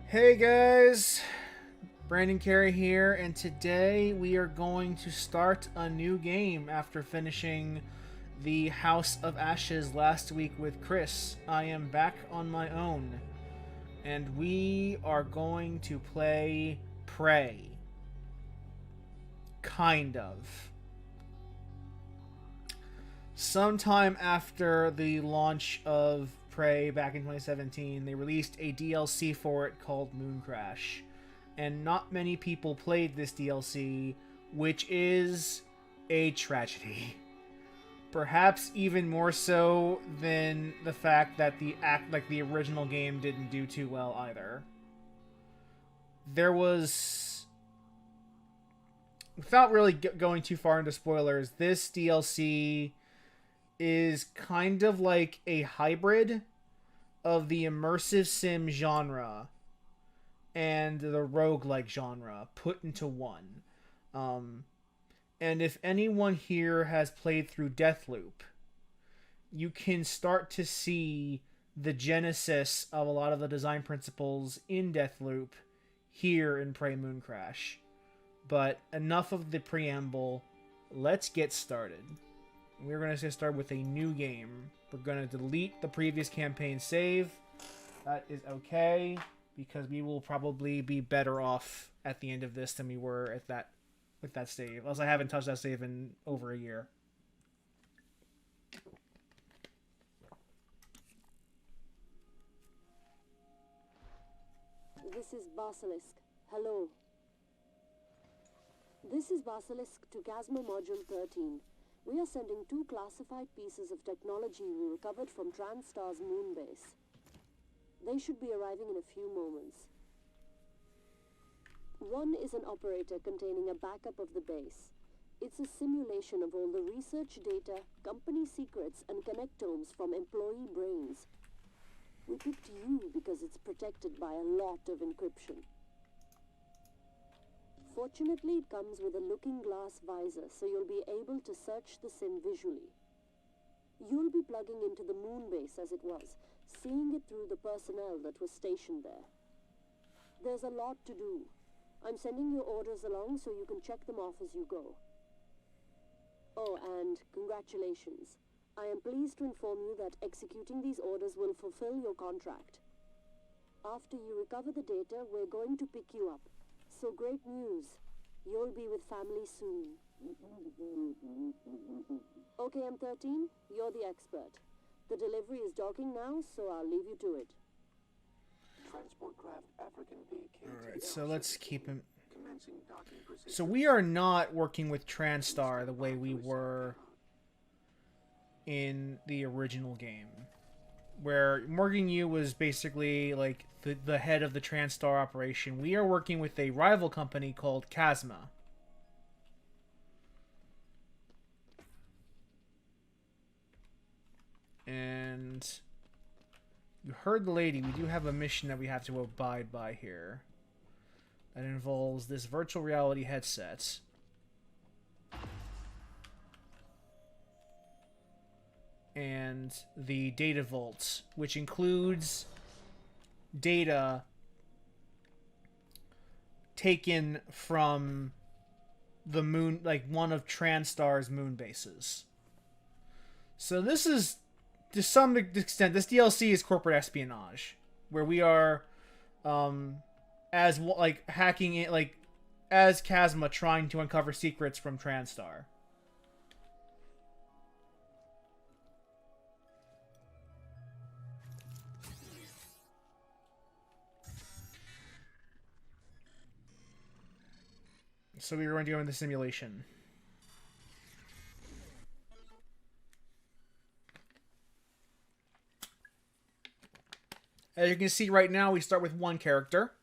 Hey guys, Brandon Carey here, and today we are going to start a new game after finishing the House of Ashes last week with Chris. I am back on my own, and we are going to play Prey. Kind of. Sometime after the launch of Prey back in 2017, they released a DLC for it called Mooncrash. And not many people played this DLC, which is a tragedy. Perhaps even more so than the fact that the original game didn't do too well either. There was, without really going too far into spoilers, this DLC is kind of like a hybrid of the immersive sim genre and the roguelike genre put into one. And if anyone here has played through Deathloop, you can start to see the genesis of a lot of the design principles in Deathloop here in Prey Mooncrash. But enough of the preamble, let's get started. We're going to start with a new game. We're going to delete the previous campaign save. That is okay, because we will probably be better off at the end of this than we were at that with that save. Unless I haven't touched that save in over a year. This is Basilisk. Hello. This is Basilisk to Casmo Module 13. We are sending 2 classified pieces of technology we recovered from Transstar's moon base. They should be arriving in a few moments. One is an operator containing a backup of the base. It's a simulation of all the research data, company secrets, and connectomes from employee brains. We picked you because it's protected by a lot of encryption. Fortunately, it comes with a looking glass visor, so you'll be able to search the sim visually. You'll be plugging into the moon base as it was, seeing it through the personnel that was stationed there. There's a lot to do. I'm sending your orders along so you can check them off as you go. Oh, and congratulations. I am pleased to inform you that executing these orders will fulfill your contract. After you recover the data, we're going to pick you up. So great news. You'll be with family soon. Okay, M13, you're the expert. The delivery is docking now, so I'll leave you to it. Transport craft African Alright, so let's keep him. So we are not working with Transstar the way we were in the original game, where Morgan Yu was basically like the head of the Transstar operation. We are working with a rival company called Chasma. And you heard the lady. We do have a mission that we have to abide by here. That involves this virtual reality headset. And the data vault, which includes data taken from the moon, like one of Transstar's moon bases. So this is, to some extent, this DLC is corporate espionage, where we are, as like hacking it, like as Chasma trying to uncover secrets from Transstar. So we were going to go in the simulation. As you can see right now, we start with 1 character.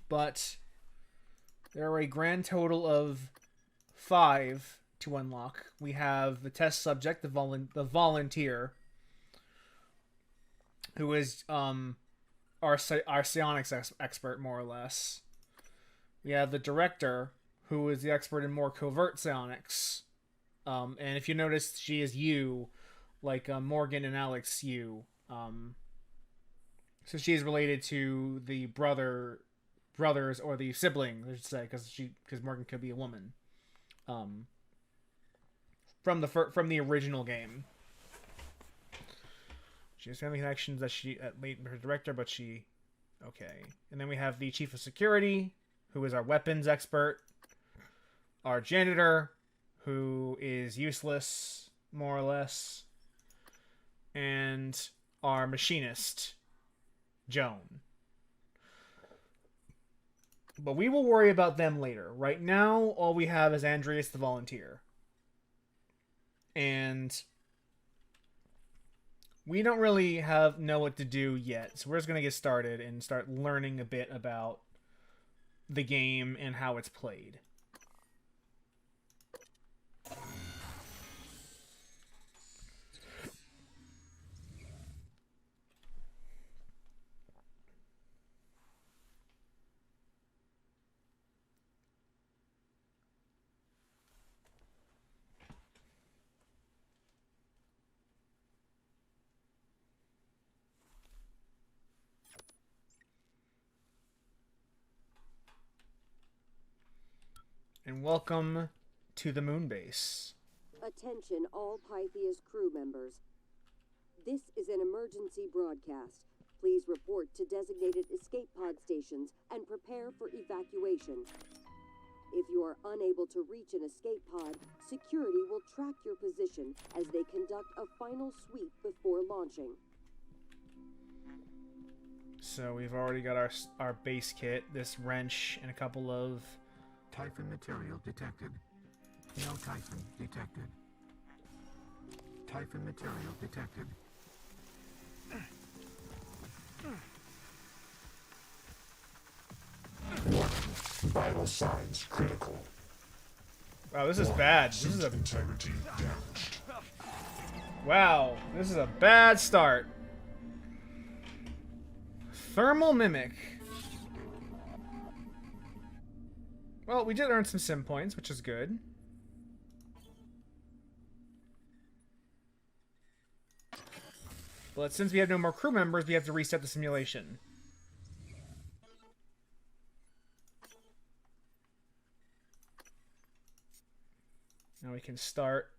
But there are a grand total of 5 to unlock. We have the test subject, the volunteer, who is our psionics expert, more or less. We have the director, who is the expert in more covert psionics. And if you notice, she is Yu, like Morgan and Alex Yu. So she is related to the brothers or the siblings, I should say, because Morgan could be a woman. From the original game. She has family connections that she made her director, but she okay. And then we have the chief of security, who is our weapons expert, our janitor, who is useless more or less, and our machinist, Joan. But we will worry about them later. Right now, all we have is Andreas the volunteer. And we don't really know what to do yet. So we're just going to get started and start learning a bit about the game and how it's played. And welcome to the moon base. Attention all Pythia's crew members. This is an emergency broadcast. Please report to designated escape pod stations and prepare for evacuation. If you are unable to reach an escape pod, security will track your position as they conduct a final sweep before launching. So we've already got our base kit, this wrench, and a couple of... Typhon material detected. No Typhon detected. Typhon material detected. Vital signs critical. Wow, this is bad. This is a... Integrity damaged. Wow, this is a bad start. Thermal mimic. Well, we did earn some sim points, which is good. But since we have no more crew members, we have to reset the simulation. Now we can start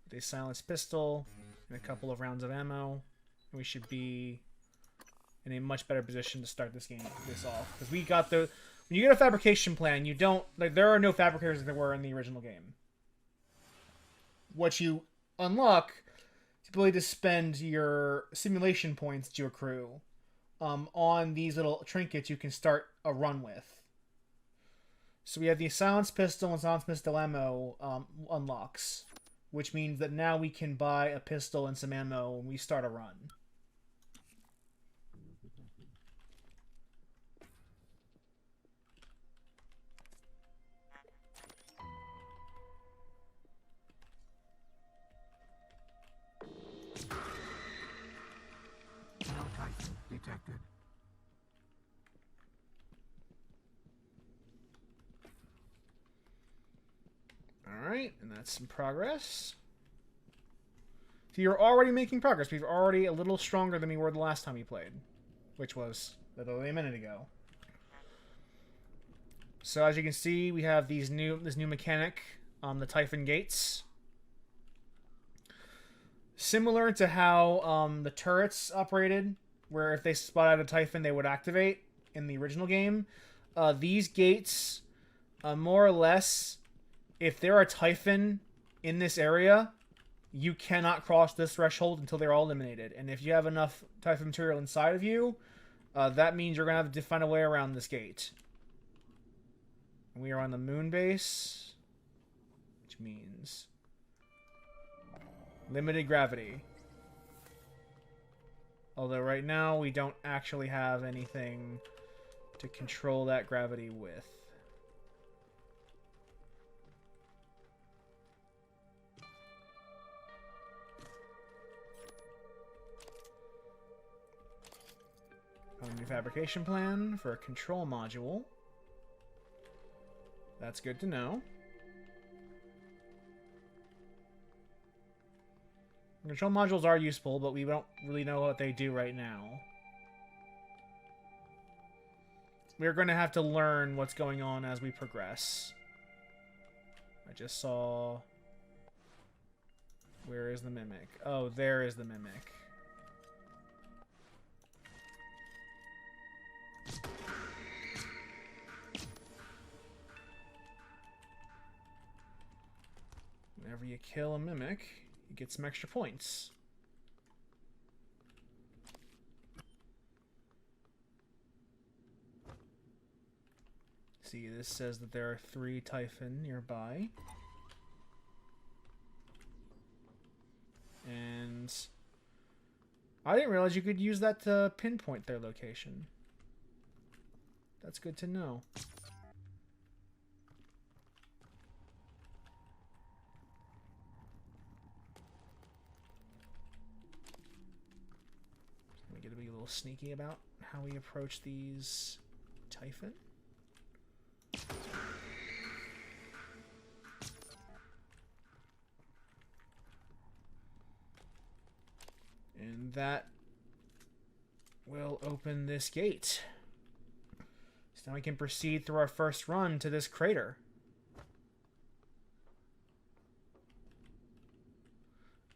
with a silenced pistol and a couple of rounds of ammo. And we should be in a much better position to start this off. Because we got the... When you get a fabrication plan, you don't... Like, there are no fabricators that there were in the original game. What you unlock is the ability to spend your simulation points to accrue on these little trinkets you can start a run with. So we have the silenced pistol and silenced pistol ammo unlocks, which means that now we can buy a pistol and some ammo when we start a run. No Typhon detected. Alright, and that's some progress. So you're already making progress. We're already a little stronger than we were the last time we played, which was literally a minute ago. So as you can see, we have this new mechanic on the Typhon gates. Similar to how the turrets operated, where if they spot out a Typhon, they would activate in the original game. These gates, more or less, if there are Typhon in this area, you cannot cross this threshold until they're all eliminated. And if you have enough Typhon material inside of you, that means you're going to have to find a way around this gate. We are on the moon base, which means limited gravity. Although right now we don't actually have anything to control that gravity with. A new fabrication plan for a control module. That's good to know. Control modules are useful, but we don't really know what they do right now. We're going to have to learn what's going on as we progress. I just saw... Where is the Mimic? Oh, there is the Mimic. Whenever you kill a Mimic, you get some extra points. See, this says that there are 3 Typhon nearby. And I didn't realize you could use that to pinpoint their location. That's good to know. We get to be a little sneaky about how we approach these Typhon. And that will open this gate. So now we can proceed through our first run to this crater.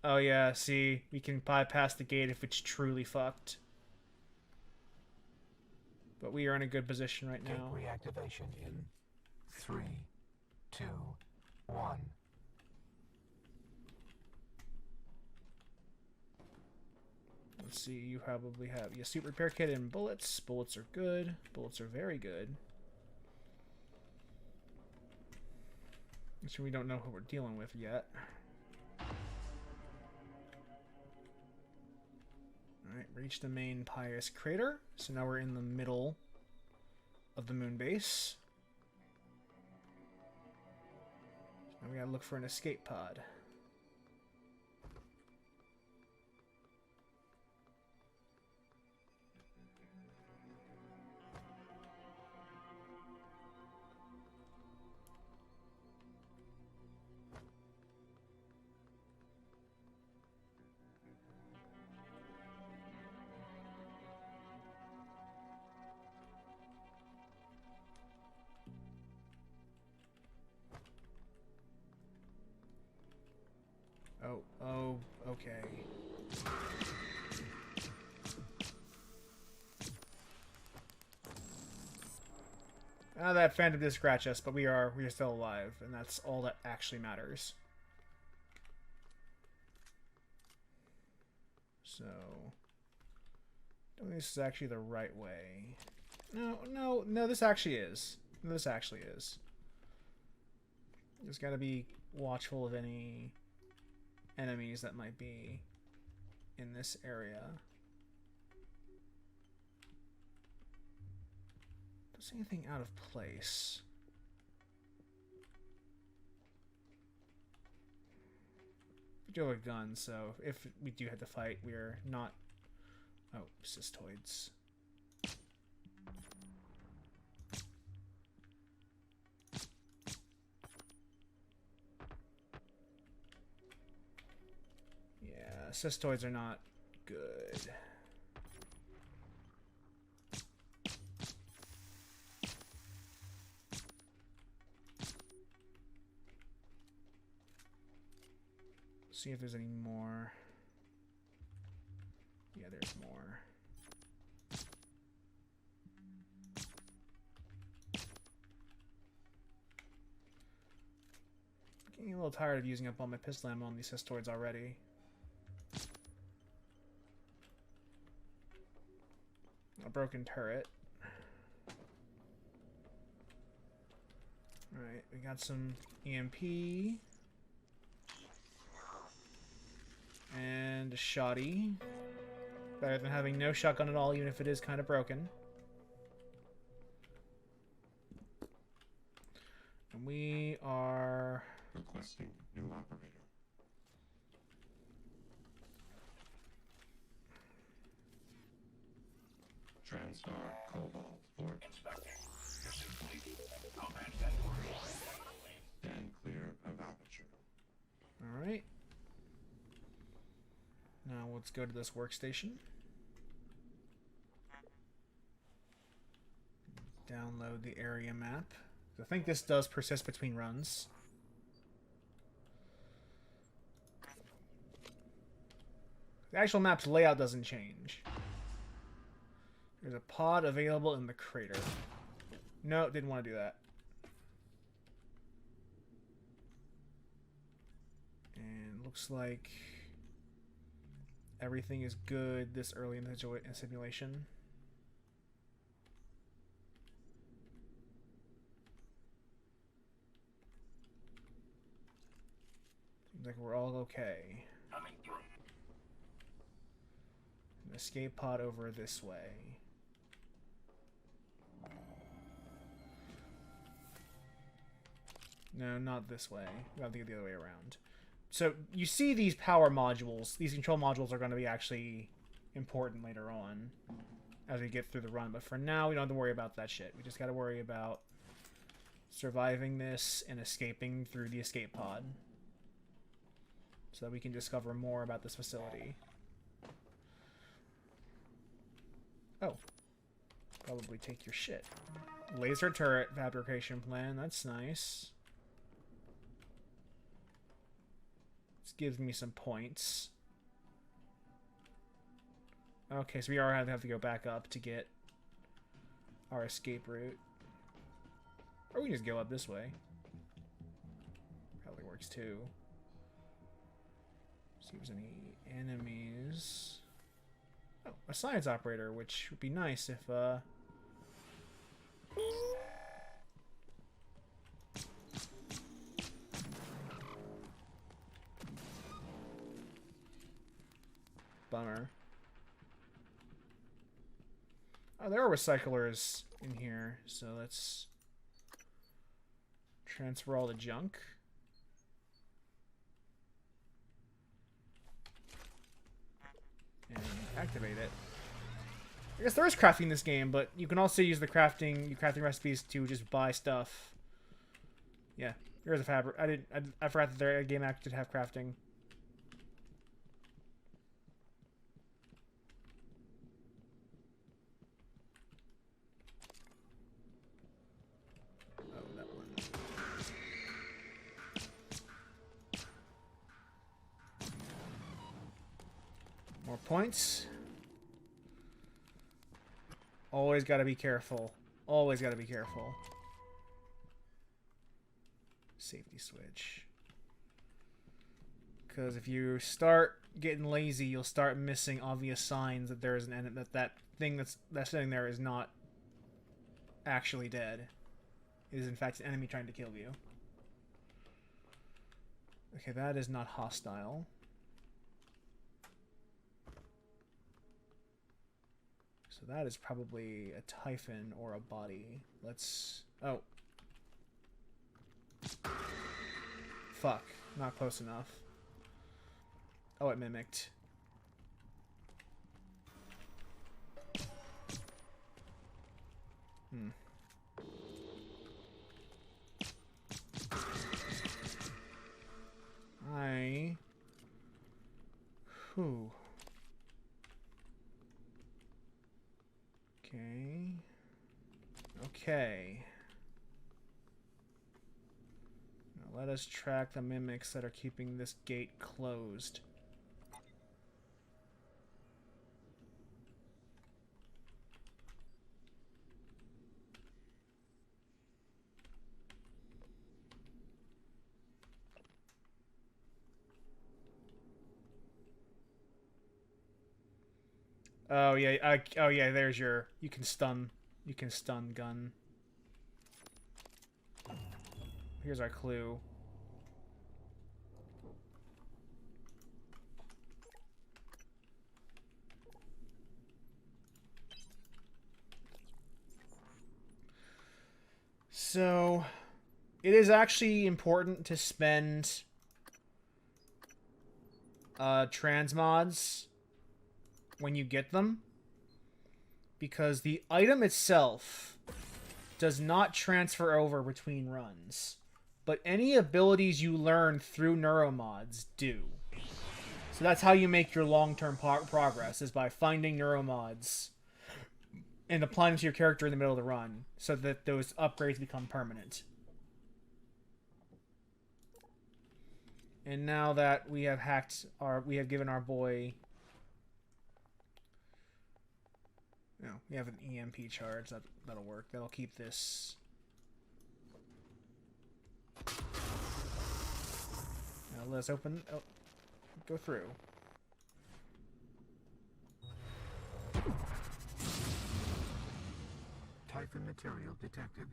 Oh yeah, see, we can bypass the gate if it's truly fucked. But we are in a good position right Gate now. reactivation in 3, 2, 1. Let's see, you probably have a suit repair kit and bullets. Bullets are good. Bullets are very good. So we don't know who we're dealing with yet. Alright, reach the main Pious crater. So now we're in the middle of the moon base. Now we gotta look for an escape pod. Oh, okay. That Phantom did scratch us, but we are still alive, and that's all that actually matters. So, I don't think this is actually the right way. No, this actually is. This actually is. Just gotta be watchful of any enemies that might be in this area. Don't see anything out of place. We do have a gun, so if we do have to fight, we're not... Oh, cystoids. Yeah, cystoids are not good. See if there's any more. Yeah, there's more. Getting a little tired of using up all my pistol ammo on these cystoids already. A broken turret. Alright, we got some EMP. And a shoddy. Better than having no shotgun at all, even if it is kind of broken. And we are... Requesting new operator. Transtar Cobalt for Inspector. Stand clear of aperture. Alright. Now let's go to this workstation. Download the area map. I think this does persist between runs. The actual map's layout doesn't change. There's a pod available in the crater. No, didn't want to do that. And looks like everything is good this early in the simulation. Seems like we're all okay. An escape pod over this way. No, not this way. We have to get the other way around. So you see these power modules, these control modules are going to be actually important later on as we get through the run. But for now, we don't have to worry about that shit. We just got to worry about surviving this and escaping through the escape pod so that we can discover more about this facility. Oh. Probably take your shit. Laser turret fabrication plan. That's nice. This gives me some points. Okay, so we are going to have to go back up to get our escape route. Or we can just go up this way. Probably works too. See if there's any enemies. Oh, a science operator, which would be nice if, bummer. Oh, there are recyclers in here, so let's transfer all the junk. And activate it. I guess there is crafting in this game, but you can also use the crafting recipes to just buy stuff. Yeah, here's a fabric. I forgot that their game act did have crafting. Oh, that one. More points. Always gotta be careful. Always gotta be careful. Safety switch. Because if you start getting lazy, you'll start missing obvious signs that there is an enemy, that thing that's sitting there is not actually dead. It is in fact an enemy trying to kill you. Okay, that is not hostile. So that is probably a Typhon or a body. Let's... Oh. Fuck. Not close enough. Oh, it mimicked. Hmm. Whew. Okay. Okay. Now let us track the mimics that are keeping this gate closed. Oh yeah, oh yeah, there's your you can stun gun. Here's our clue. So it is actually important to spend transmods when you get them, because the item itself does not transfer over between runs, but any abilities you learn through neuromods do. So So that's how you make your long-term progress, is by finding neuromods and applying them to your character in the middle of the run, so that those upgrades become permanent. And now that we have given our boy, we have an EMP charge. That'll work. That'll keep this. Now let's open. Oh, go through. Typhon material detected.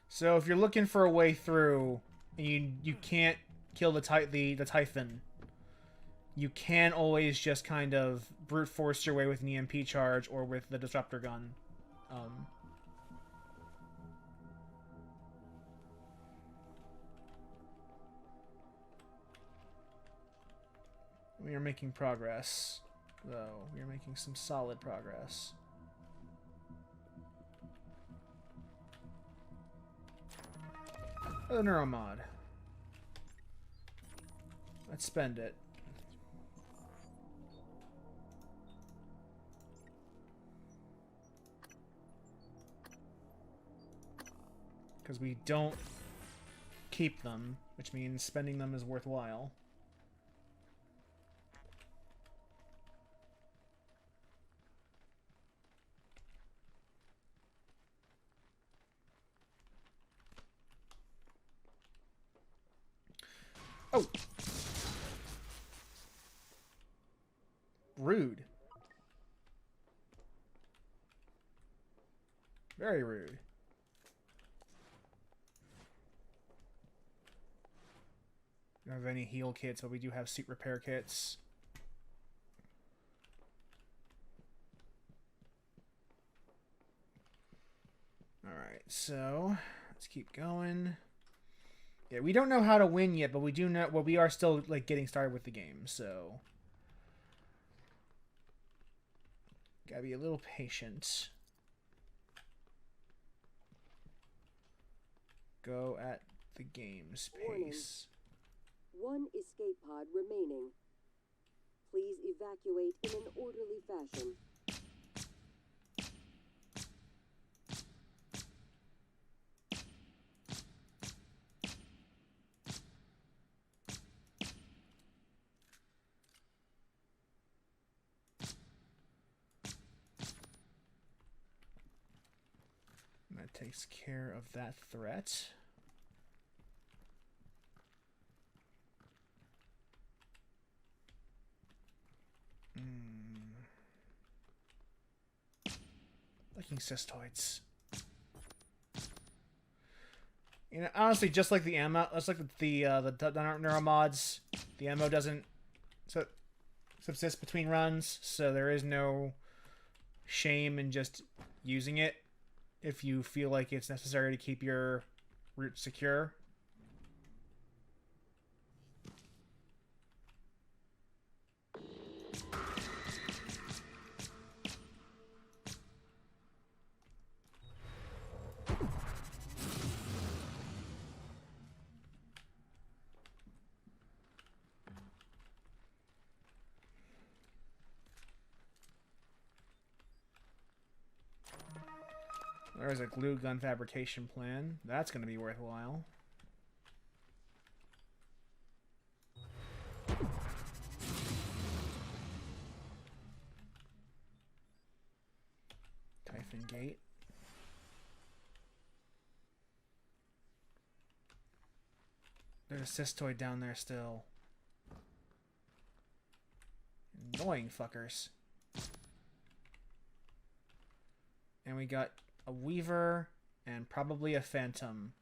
So if you're looking for a way through, and you can't kill the Typhon, you can always just kind of brute force your way with an EMP charge or with the disruptor gun. We are making progress, though. We are making some solid progress. Oh, neuromod. Let's spend it. Because we don't keep them, which means spending them is worthwhile. Oh! Rude. Very rude. We don't have any heal kits, but we do have suit repair kits. Alright, so let's keep going. Yeah, we don't know how to win yet, but we do know. Well, we are still like getting started with the game, so gotta be a little patient. Go at the game's pace. Warning. 1 escape pod remaining. Please evacuate in an orderly fashion. That takes care of that threat. Looking cystoids. You know, honestly, just like the ammo, just like the neuromods, the ammo doesn't subsist between runs, so there is no shame in just using it if you feel like it's necessary to keep your route secure. There's a glue gun fabrication plan. That's going to be worthwhile. Typhon gate. There's a cystoid down there still. Annoying fuckers. And we got a Weaver, and probably a Phantom.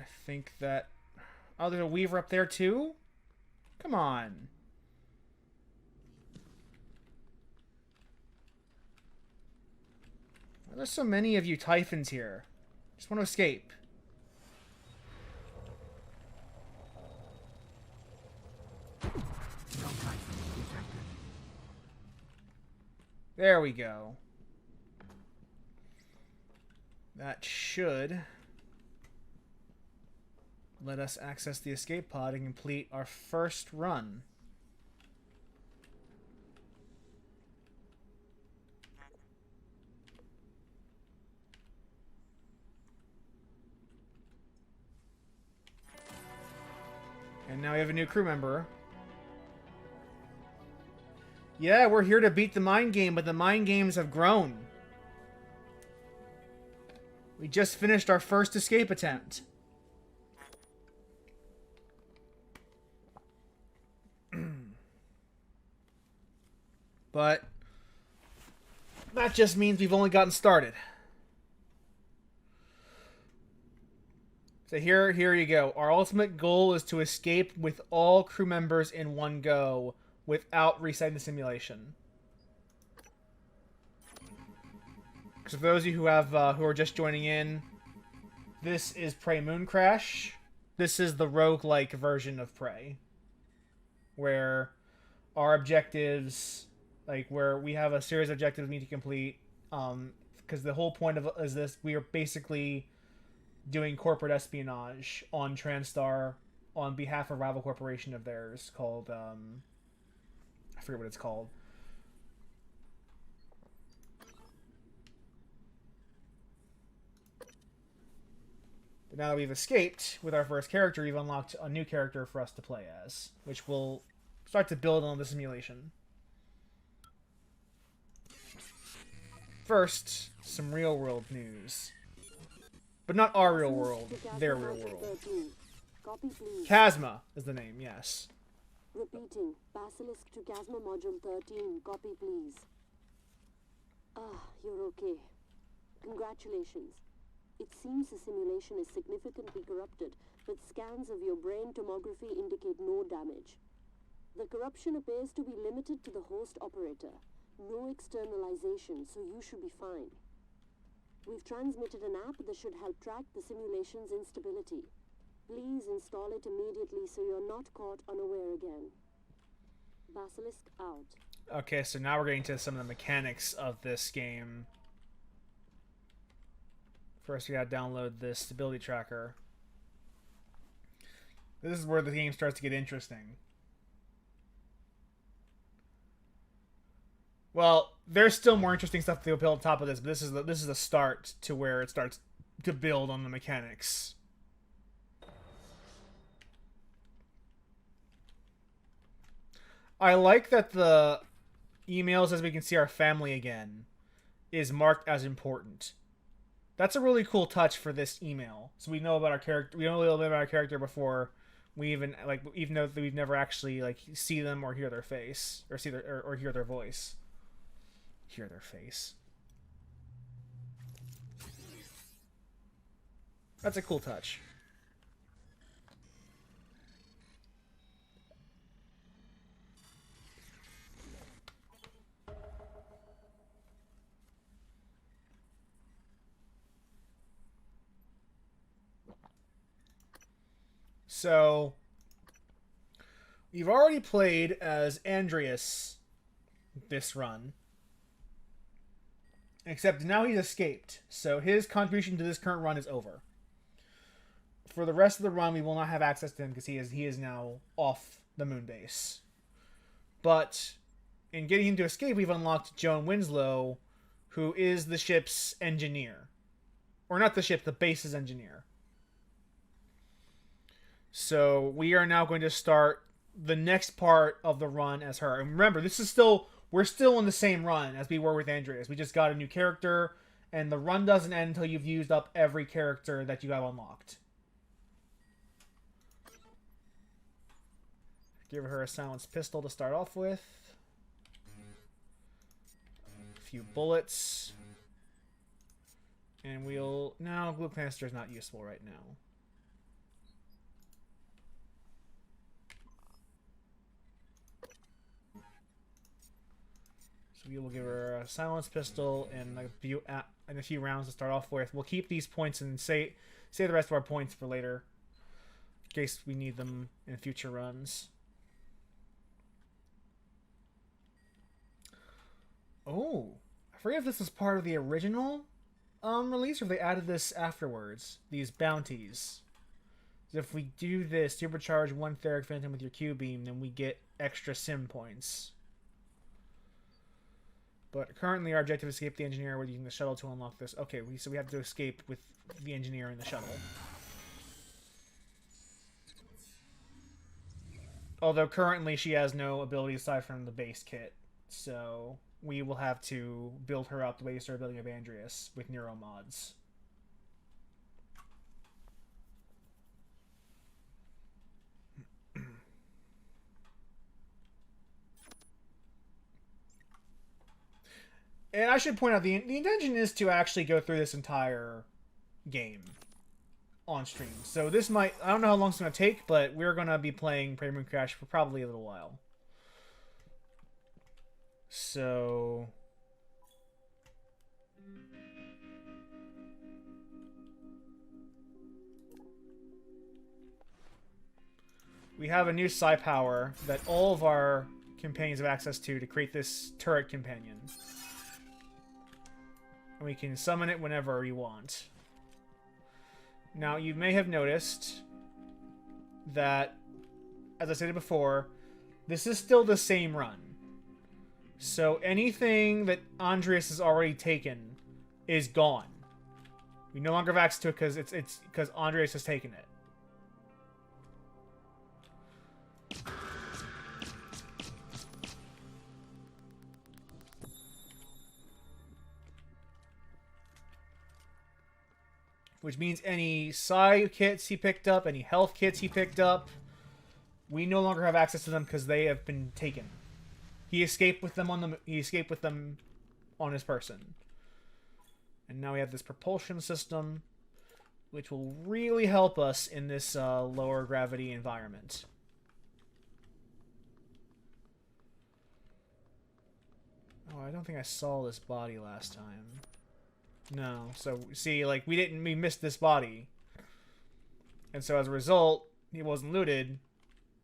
I think that... Oh, there's a Weaver up there too? Come on. Why are there so many of you Typhons here? Just want to escape. No Typhons detected. There we go. That should let us access the escape pod and complete our first run. And now we have a new crew member. Yeah, we're here to beat the mind game, but the mind games have grown. We just finished our first escape attempt. But that just means we've only gotten started. So here you go. Our ultimate goal is to escape with all crew members in one go without resetting the simulation. So for those of you who are just joining in, this is Prey Mooncrash. This is the roguelike version of Prey, where our objectives, like where we have a series of objectives we need to complete. Because the whole point of is this, we are basically doing corporate espionage on TranStar on behalf of a rival corporation of theirs called I forget what it's called. But now that we've escaped with our first character, we've unlocked a new character for us to play as, which will start to build on the simulation. First, some real world news. But not our real world, their real world. Copy, please. Chasma is the name, yes. Repeating. Basilisk to Casma Module 13. Copy, please. Ah, you're okay. Congratulations. It seems the simulation is significantly corrupted, but scans of your brain tomography indicate no damage. The corruption appears to be limited to the host operator. No externalization, so you should be fine. We've transmitted an app that should help track the simulation's instability. Please install it immediately so you're not caught unaware again. Basilisk out. Okay, so now we're getting to some of the mechanics of this game. First, we gotta download this stability tracker. This is where the game starts to get interesting. Well, there's still more interesting stuff to build on top of this, but this is the start to where it starts to build on the mechanics. I like that the emails, as we can see our family again, is marked as important. That's a really cool touch for this email. So we know about our character. We know a little bit about our character before we even though we've never actually see them or hear their face or see their or hear their voice. Hear their face. That's a cool touch. So, you've already played as Andreas this run. Except now he's escaped. So his contribution to this current run is over. For the rest of the run, we will not have access to him because he is now off the moon base. But in getting him to escape, we've unlocked Joan Winslow, who is the ship's engineer. Or not the ship, the base's engineer. So we are now going to start the next part of the run as her. And remember, we're still in the same run as we were with Andreas. We just got a new character, and the run doesn't end until you've used up every character that you have unlocked. Give her a silenced pistol to start off with. A few bullets. And no, glue canister is not useful right now. So we will give her a silence pistol and a few rounds to start off with. We'll keep these points and save the rest of our points for later, in case we need them in future runs. Oh, I forget if this was part of the original release or if they added this afterwards. These bounties. So if we do this, supercharge one Theric Phantom with your Q beam, then we get extra sim points. But currently our objective is escape the engineer. We're using the shuttle to unlock this. Okay, so we have to escape with the engineer and the shuttle. Although currently she has no ability aside from the base kit. So we will have to build her up the way we started building up Andreas with Neuro mods. And I should point out, the intention is to actually go through this entire game on stream. So this might... I don't know how long it's going to take, but we're going to be playing Mooncrash for probably a little while. So... we have a new psi power that all of our companions have access to create this turret companion. And we can summon it whenever you want. Now, you may have noticed that, as I stated before, this is still the same run. So anything that Andreas has already taken is gone. We no longer have access to it because Andreas has taken it. Which means any psi kits he picked up, any health kits he picked up, we no longer have access to them because they have been taken. He escaped with them on his person. And now we have this propulsion system, which will really help us in this lower gravity environment. Oh, I don't think I saw this body last time. No, so see, like, we missed this body. And so as a result, he wasn't looted,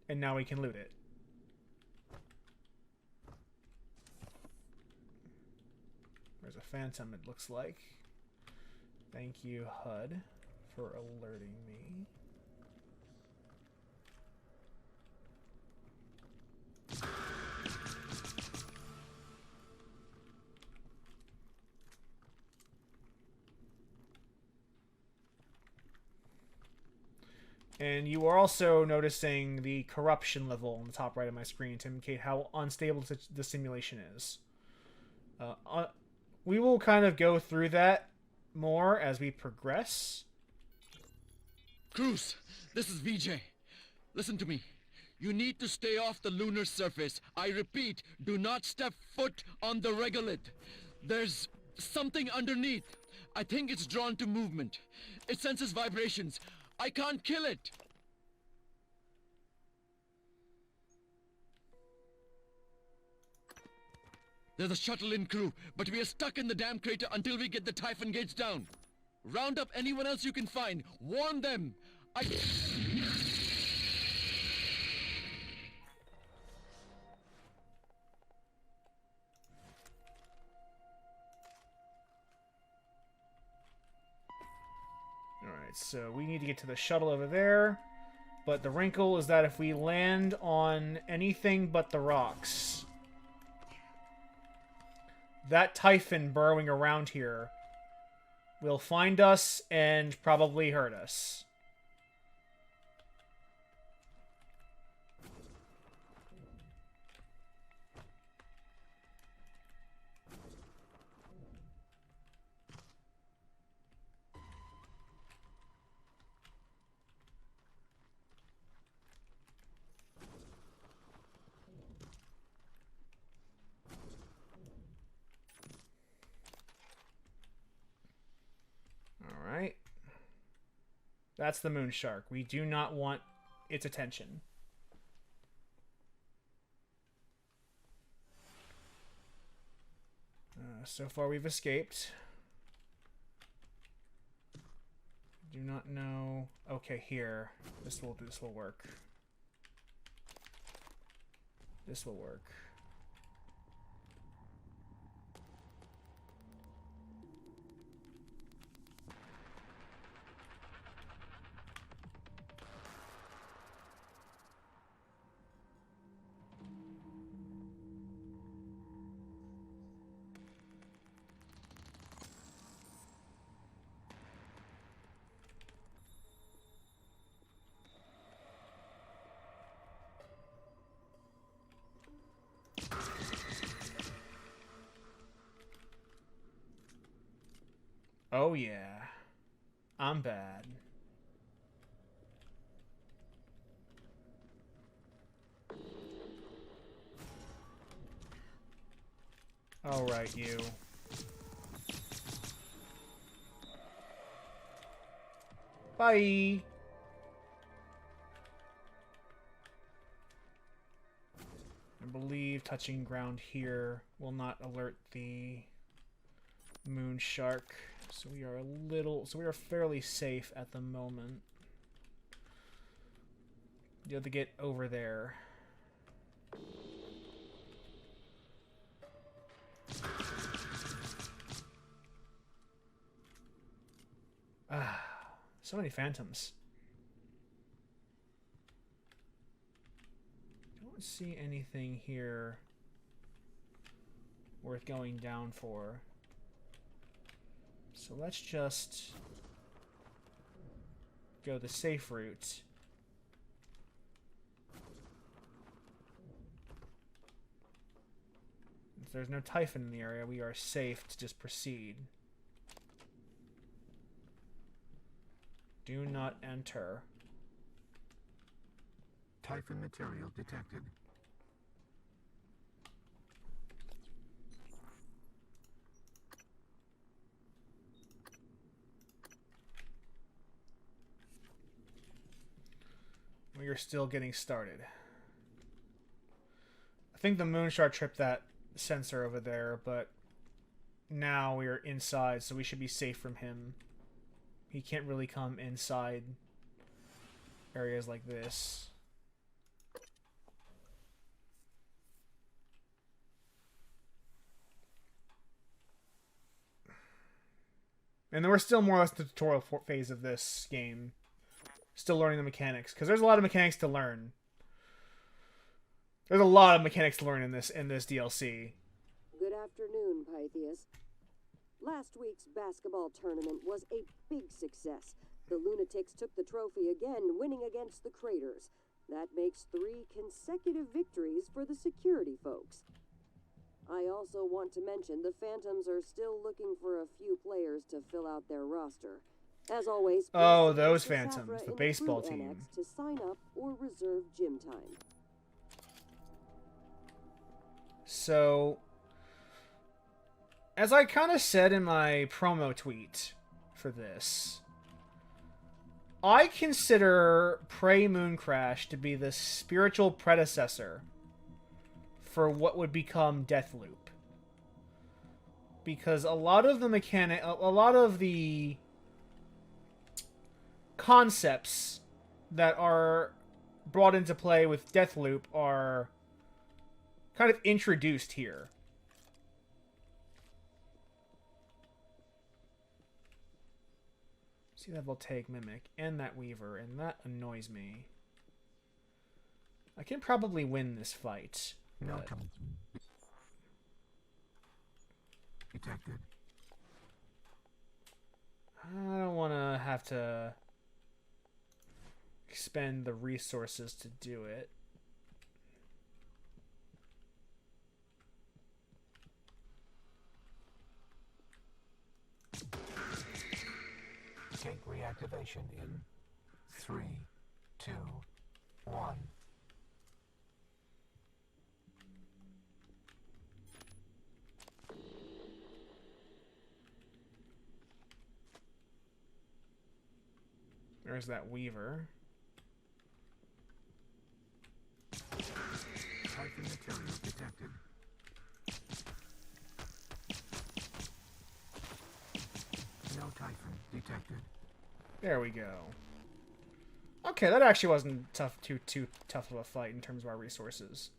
and now we can loot it. There's a phantom, it looks like. Thank you, HUD, for alerting me. And you are also noticing the corruption level on the top right of my screen to indicate how unstable the simulation is. We will kind of go through that more as we progress. Cruz, this is VJ. Listen to me. You need to stay off the lunar surface. I repeat, do not step foot on the regolith. There's something underneath. I think it's drawn to movement. It senses vibrations. I can't kill it! There's a shuttle in crew, but we are stuck in the damn crater until we get the Typhon gates down. Round up anyone else you can find. Warn them! Alright, so we need to get to the shuttle over there. But the wrinkle is that if we land on anything but the rocks, that Typhon burrowing around here will find us and probably hurt us. Alright. That's the moon shark. We do not want its attention. So far we've escaped. Do not know. Okay, here. This will work. This will work. Oh yeah. I'm bad. Alright, you. Bye! I believe touching ground here will not alert the moon shark. So we are fairly safe at the moment. You have to get over there. Ah, so many phantoms. Don't see anything here worth going down for. So let's just go the safe route. If there's no Typhon in the area, we are safe to just proceed. Do not enter. Typhon material detected. We are still getting started. I think the Moonshard tripped that sensor over there, but now we are inside, so we should be safe from him. He can't really come inside areas like this. And then we're still more or less the tutorial phase of this game. Still learning the mechanics, because there's a lot of mechanics to learn. There's a lot of mechanics to learn in this DLC. Good afternoon, Pythias. Last week's basketball tournament was a big success. The Lunatics took the trophy again, winning against the Craters. That makes 3 consecutive victories for the security folks. I also want to mention the Phantoms are still looking for a few players to fill out their roster. As always, oh, please those see Mr. Phantoms, Safra the in baseball crew team. annex to sign up or reserve gym time. So, as I kind of said in my promo tweet for this, I consider Prey Mooncrash to be the spiritual predecessor for what would become Deathloop. Because a lot of the concepts that are brought into play with Deathloop are kind of introduced here. See that Voltaic Mimic and that Weaver, and that annoys me. I can probably win this fight. No But Typhon detected. I don't want to have to expend the resources to do it. Take reactivation in 3, 2, 1. There's that Weaver. Typhon material detected. detected. There we go. Okay, that actually wasn't too tough of a fight in terms of our resources.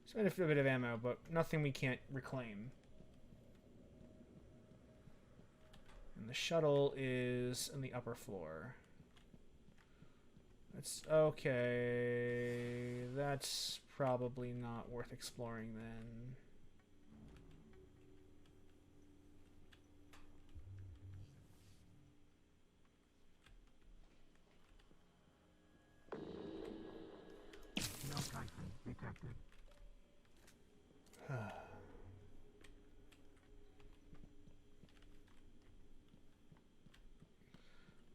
Spent a bit of ammo, but nothing we can't reclaim. And the shuttle is in the upper floor. That's okay. That's probably not worth exploring then. No Typhon detected.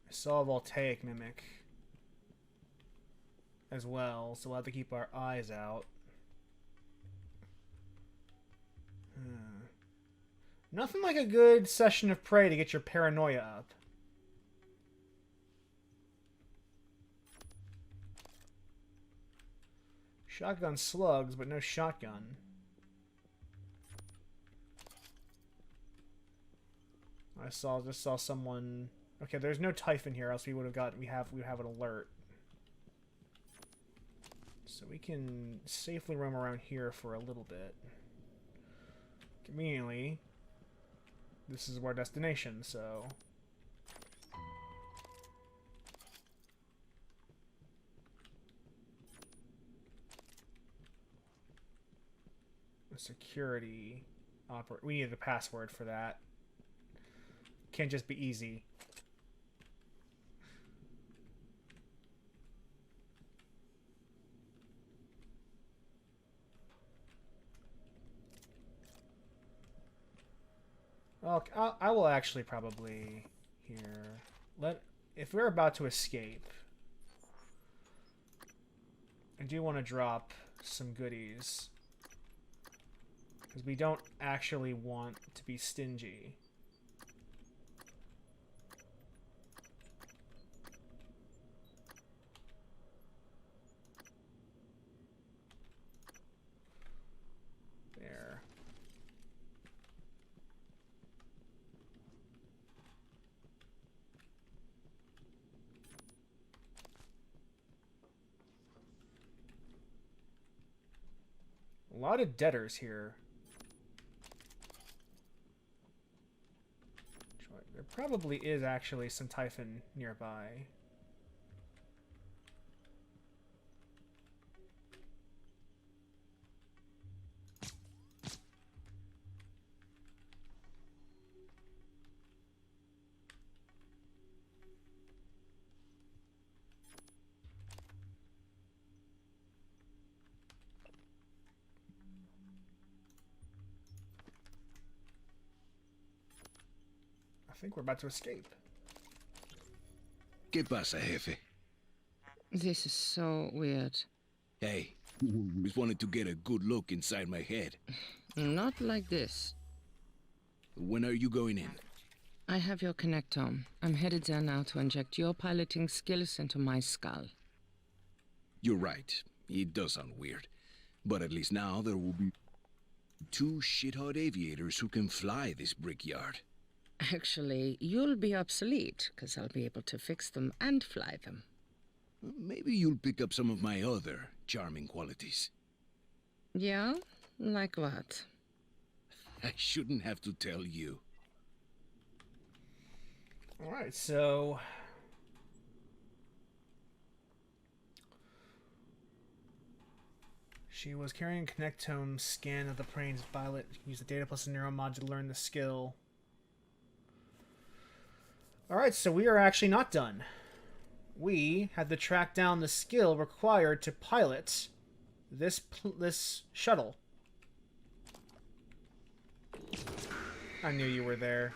I saw a voltaic mimic as well, so we'll have to keep our eyes out. Nothing like a good session of prey to get your paranoia up. Shotgun slugs, but no shotgun. Just saw someone. Okay, there's no Typhon here, else we would have got. We have an alert. So we can safely roam around here for a little bit. Conveniently, this is our destination, so. A security we need the password for that. Can't just be easy. Okay, I will actually probably here if we're about to escape, I do want to drop some goodies because we don't actually want to be stingy. There. A lot of debtors here. There probably is actually some Typhon nearby. I think we're about to escape. ¿Qué pasa, jefe? This is so weird. Hey, just wanted to get a good look inside my head. Not like this. When are you going in? I have your connectome. I'm headed there now to inject your piloting skills into my skull. You're right. It does sound weird. But at least now there will be 2 shit-hot aviators who can fly this brickyard. Actually, you'll be obsolete, because I'll be able to fix them and fly them. Maybe you'll pick up some of my other charming qualities. Yeah? Like what? I shouldn't have to tell you. Alright, so she was carrying a connectome scan of the brain's pilot. Use the data plus a neuromod to learn the skill. Alright, so we are actually not done. We had to track down the skill required to pilot this shuttle. I knew you were there.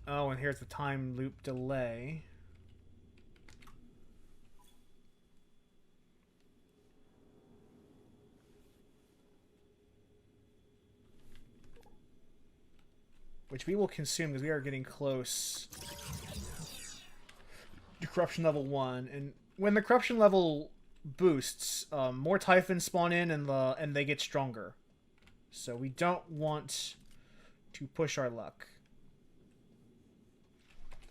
Oh, and here's the time loop delay. Which we will consume because we are getting close to corruption level 1. And when the corruption level boosts, more Typhons spawn in and they get stronger. So we don't want to push our luck.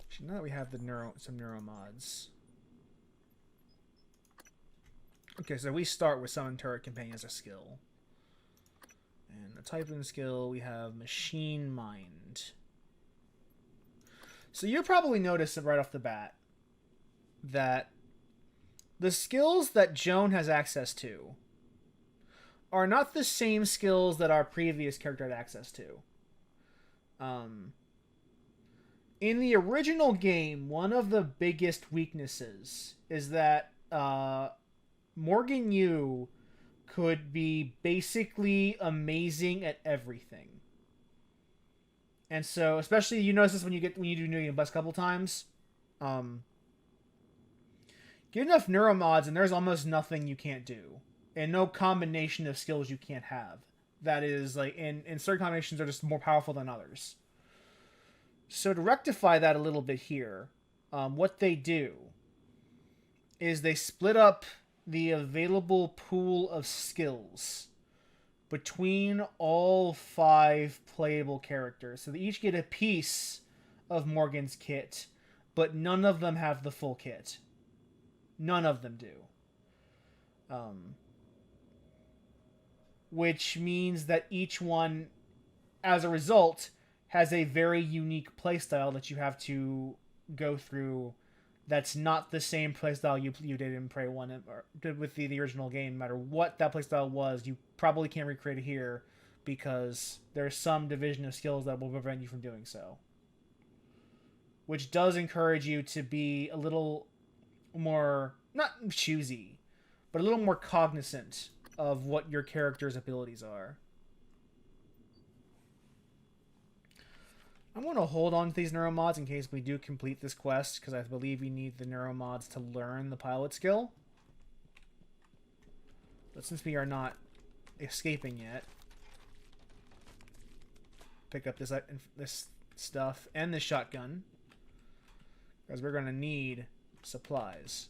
Actually, now that we have the some neuro mods. Okay, so we start with Summon Turret Companion as a skill. And the type of the skill, we have Machine Mind. So you probably noticed right off the bat that the skills that Joan has access to are not the same skills that our previous character had access to. In the original game, one of the biggest weaknesses is that Morgan Yu could be basically amazing at everything. And so, especially you notice this when you do New Game Plus a couple times. Get enough neuromods and there's almost nothing you can't do. And no combination of skills you can't have. That is, like, in certain combinations are just more powerful than others. So to rectify that a little bit here, what they do is they split up the available pool of skills between all 5 playable characters. So they each get a piece of Morgan's kit, but none of them have the full kit. None of them do. Which means that each one, as a result, has a very unique playstyle that you have to go through. That's not the same playstyle you did in Prey 1 or did with the original game. No matter what that playstyle was, you probably can't recreate it here because there's some division of skills that will prevent you from doing so. Which does encourage you to be a little more, not choosy, but a little more cognizant of what your character's abilities are. I'm going to hold on to these neuromods in case we do complete this quest, because I believe we need the neuromods to learn the pilot skill. But since we are not escaping yet, pick up this stuff and this shotgun, because we're going to need supplies.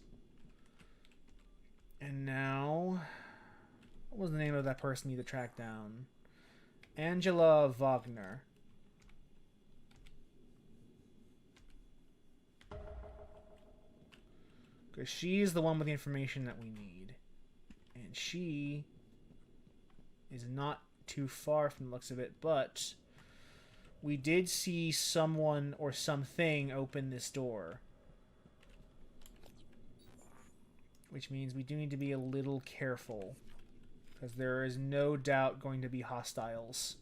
And now, what was the name of that person you need to track down? Angela Wagner. Because she's the one with the information that we need. And she is not too far from the looks of it, but we did see someone or something open this door. Which means we do need to be a little careful. Because there is no doubt going to be hostiles.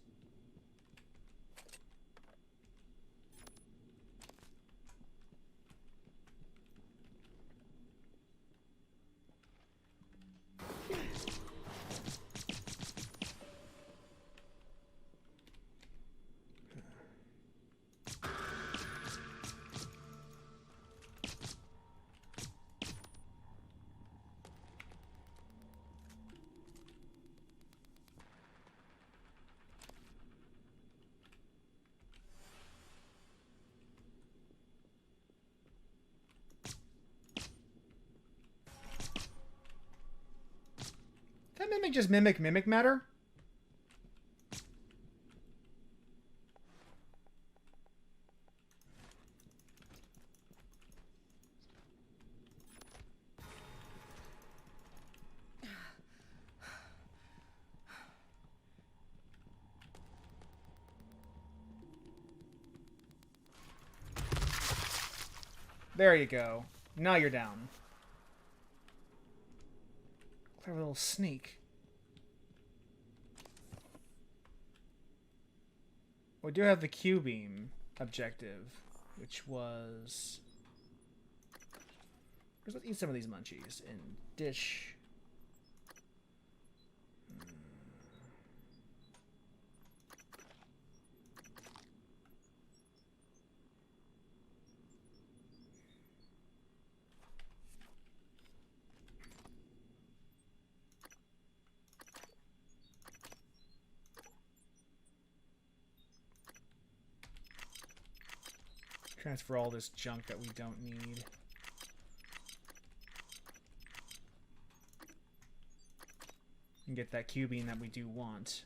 That mimic just mimic matter? There you go. Now you're down. Clever little sneak. We do have the Q-beam objective, which was... Let's eat some of these munchies. And dish. Transfer all this junk that we don't need. And get that Q-beam that we do want.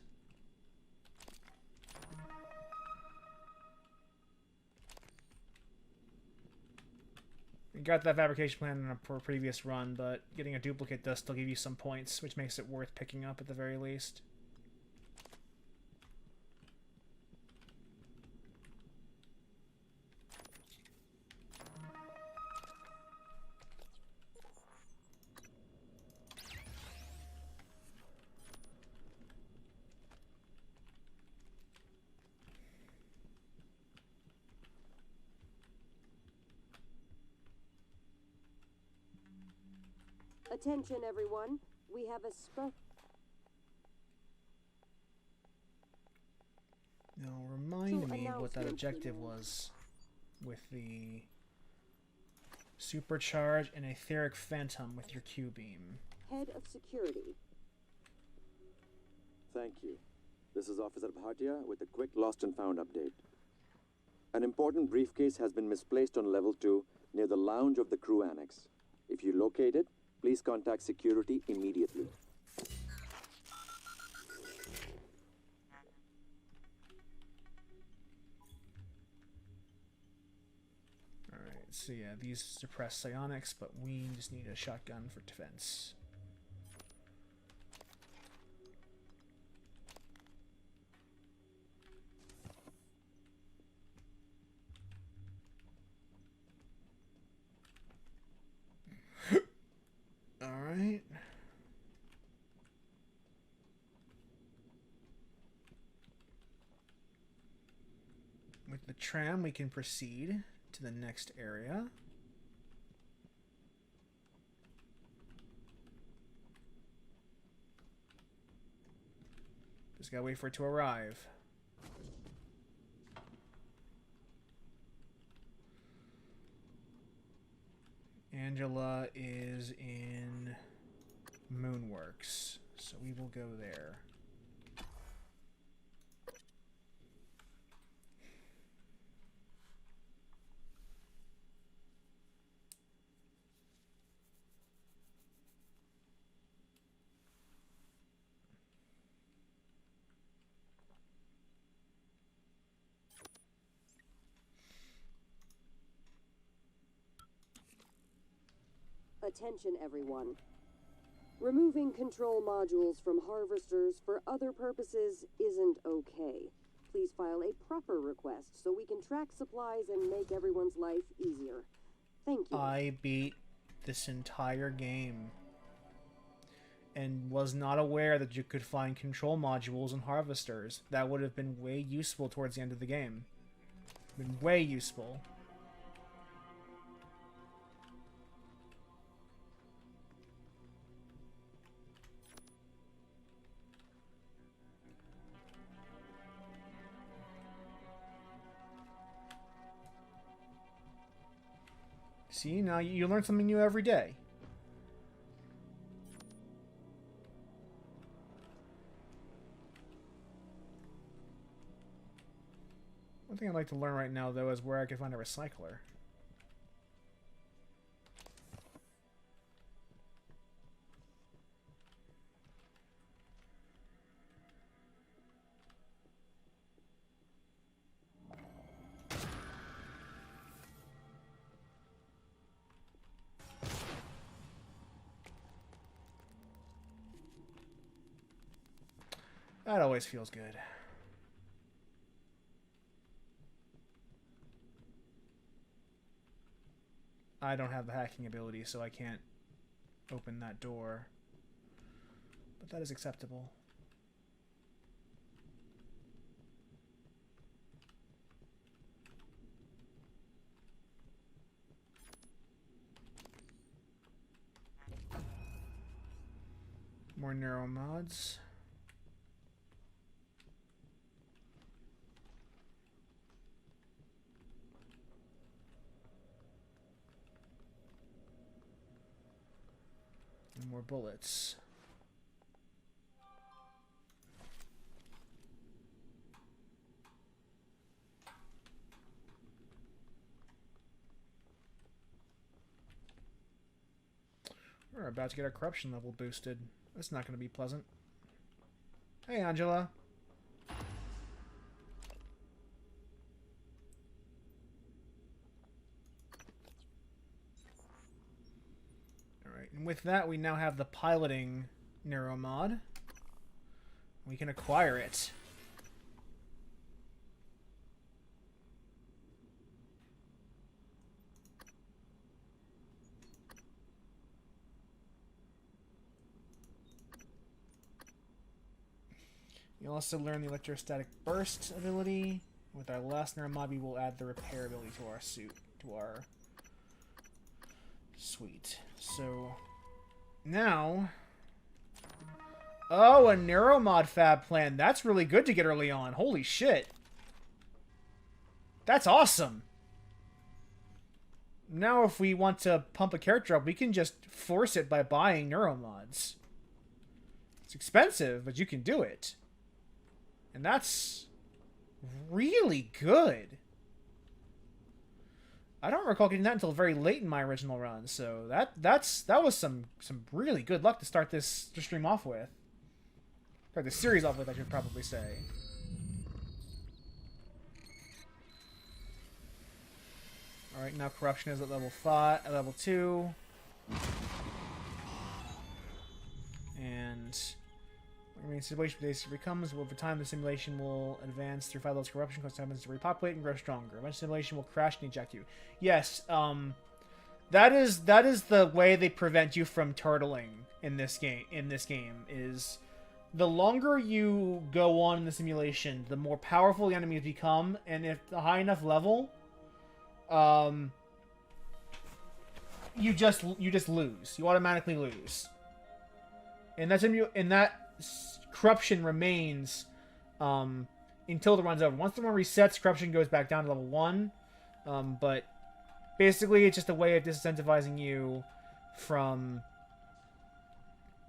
You got that fabrication plan for a previous run, but getting a duplicate does still give you some points, which makes it worth picking up at the very least. Attention, everyone. We have a Now remind me what that objective was with the supercharge and etheric phantom with your Q-beam. Head of Security. Thank you. This is Officer Bhatia with a quick lost and found update. An important briefcase has been misplaced on level 2 near the lounge of the crew annex. If you locate it, please contact security immediately. Alright, so yeah, these suppress psionics, but we just need a shotgun for defense. Alright. With the tram, we can proceed to the next area. Just gotta wait for it to arrive. Angela is in Moonworks, so we will go there. Attention, everyone. Removing control modules from harvesters for other purposes isn't okay. Please file a proper request so we can track supplies and make everyone's life easier. Thank you. I beat this entire game and was not aware that you could find control modules and harvesters. That would have been way useful towards the end of the game. Been way useful. See, now you learn something new every day. One thing I'd like to learn right now, though, is where I can find a recycler. That always feels good. I don't have the hacking ability, so I can't open that door. But that is acceptable. More neuromods. And more bullets. We're about to get our corruption level boosted. That's not going to be pleasant. Hey, Angela. And with that, we now have the piloting neuromod. We can acquire it. You'll also learn the electrostatic burst ability. With our last neuromod, we will add the repair ability to our suit, to our suite. So now, oh, a neuromod fab plan. That's really good to get early on. Holy shit. That's awesome. Now if we want to pump a character up, we can just force it by buying neuromods. It's expensive, but you can do it. And that's really good. I don't recall getting that until very late in my original run, so that was some really good luck to start this stream off with. Start the series off with, I should probably say. Alright, now corruption is at level 5, at level 2. And when the simulation becomes, over time the simulation will advance through 5 levels of corruption, cause happens to repopulate and grow stronger. Eventually simulation will crash and eject you. Yes, that is the way they prevent you from turtling in this game. Is the longer you go on in the simulation, the more powerful the enemies become, and if a high enough level, you just lose. You automatically lose. And that corruption remains until the run's over. Once the run resets, corruption goes back down to level 1. But basically, it's just a way of disincentivizing you from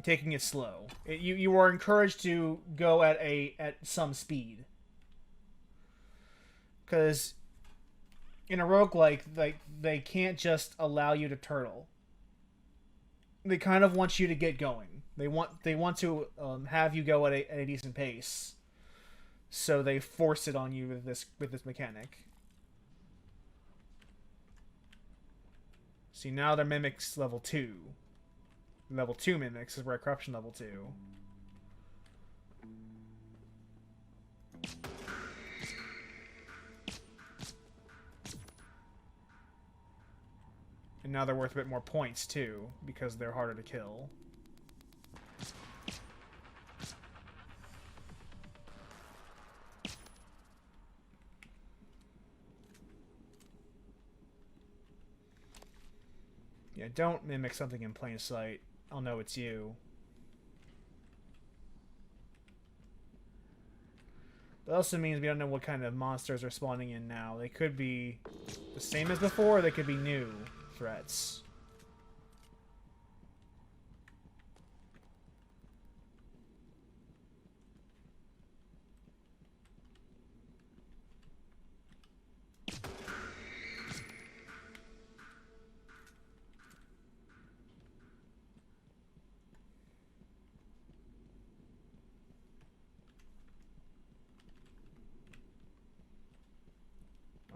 taking it slow. You are encouraged to go at some speed, because in a roguelike, they can't just allow you to turtle. They kind of want you to get going. They want to have you go at a decent pace, so they force it on you with this mechanic. See, now they're mimics level 2. Level 2 mimics is where corruption level 2. And now they're worth a bit more points too, because they're harder to kill. Yeah, don't mimic something in plain sight. I'll know it's you. That also means we don't know what kind of monsters are spawning in now. They could be the same as before, or they could be new threats.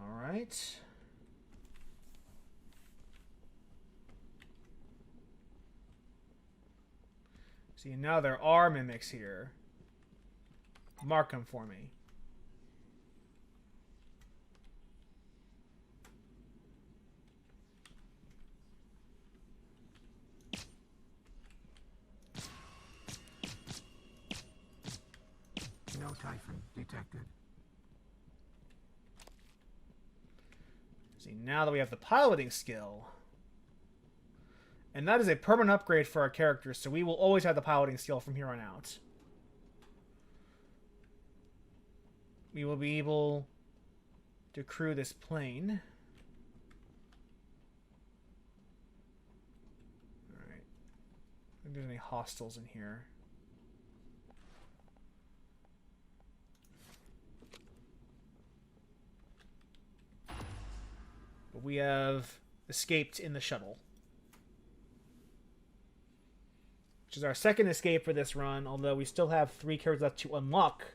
Alright. See, now there are mimics here. Mark them for me. No Typhon detected. See, now that we have the piloting skill, and that is a permanent upgrade for our characters, so we will always have the piloting skill from here on out. We will be able to crew this plane. Alright. I think there's any hostiles in here. But we have escaped in the shuttle, which is our second escape for this run, although we still have 3 characters left to unlock.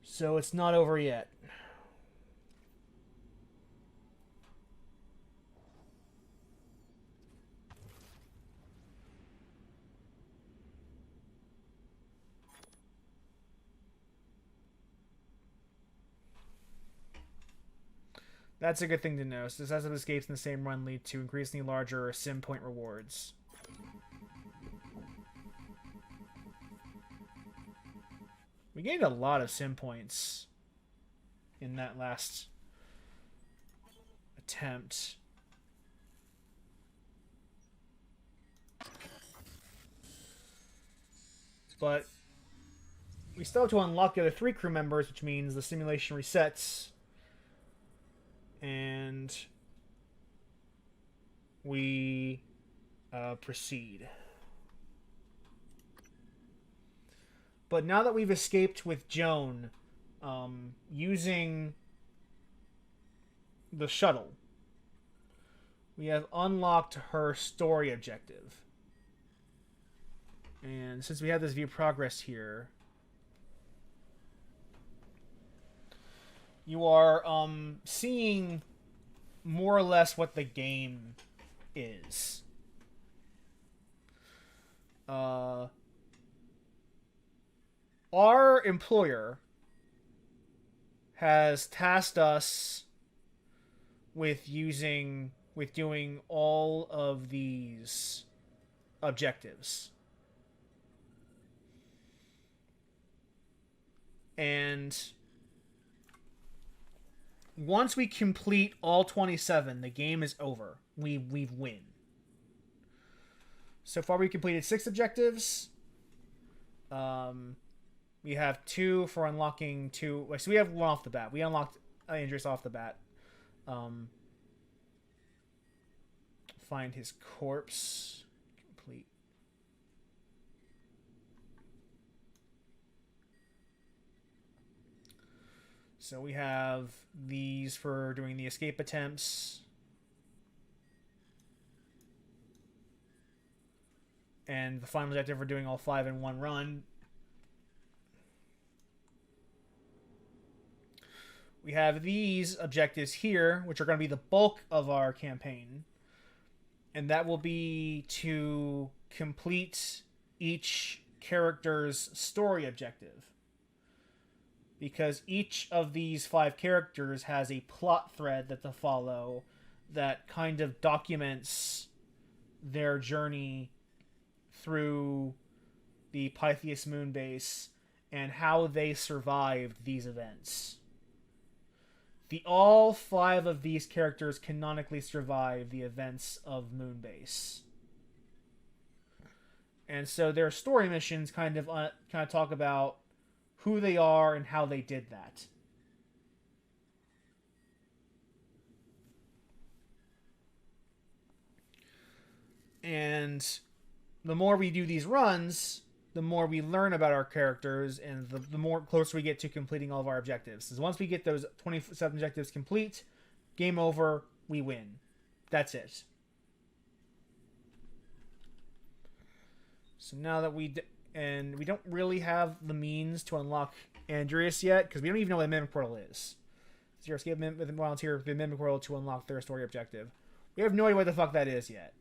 So it's not over yet. That's a good thing to know. Successive escapes in the same run lead to increasingly larger sim point rewards. We gained a lot of sim points in that last attempt. But we still have to unlock the other 3 crew members, which means the simulation resets. And we proceed. But now that we've escaped with Joan, using the shuttle, we have unlocked her story objective. And since we have this view progress here, you are seeing more or less what the game is. Our employer has tasked us with doing all of these objectives. And once we complete all 27, the game is over. We win. So far, we completed 6 objectives. We have 2 for unlocking 2. So we have 1 off the bat. We unlocked Andreas off the bat. Find his corpse. Complete. So we have these for doing the escape attempts. And the final objective for doing all 5 in one run. We have these objectives here, which are going to be the bulk of our campaign. And that will be to complete each character's story objective. Because each of these 5 characters has a plot thread that to follow that kind of documents their journey through the Pythias moon base and how they survived these events. All 5 of these characters canonically survive the events of Moonbase. And so their story missions kind of talk about who they are and how they did that. And the more we do these runs, the more we learn about our characters, and the more closer we get to completing all of our objectives. So once we get those 27 objectives complete, game over, we win. That's it. So now that we don't really have the means to unlock Andreas yet, because we don't even know what the Mimic Portal is. So escape with the volunteer the Mimic Portal to unlock their story objective. We have no idea what the fuck that is yet.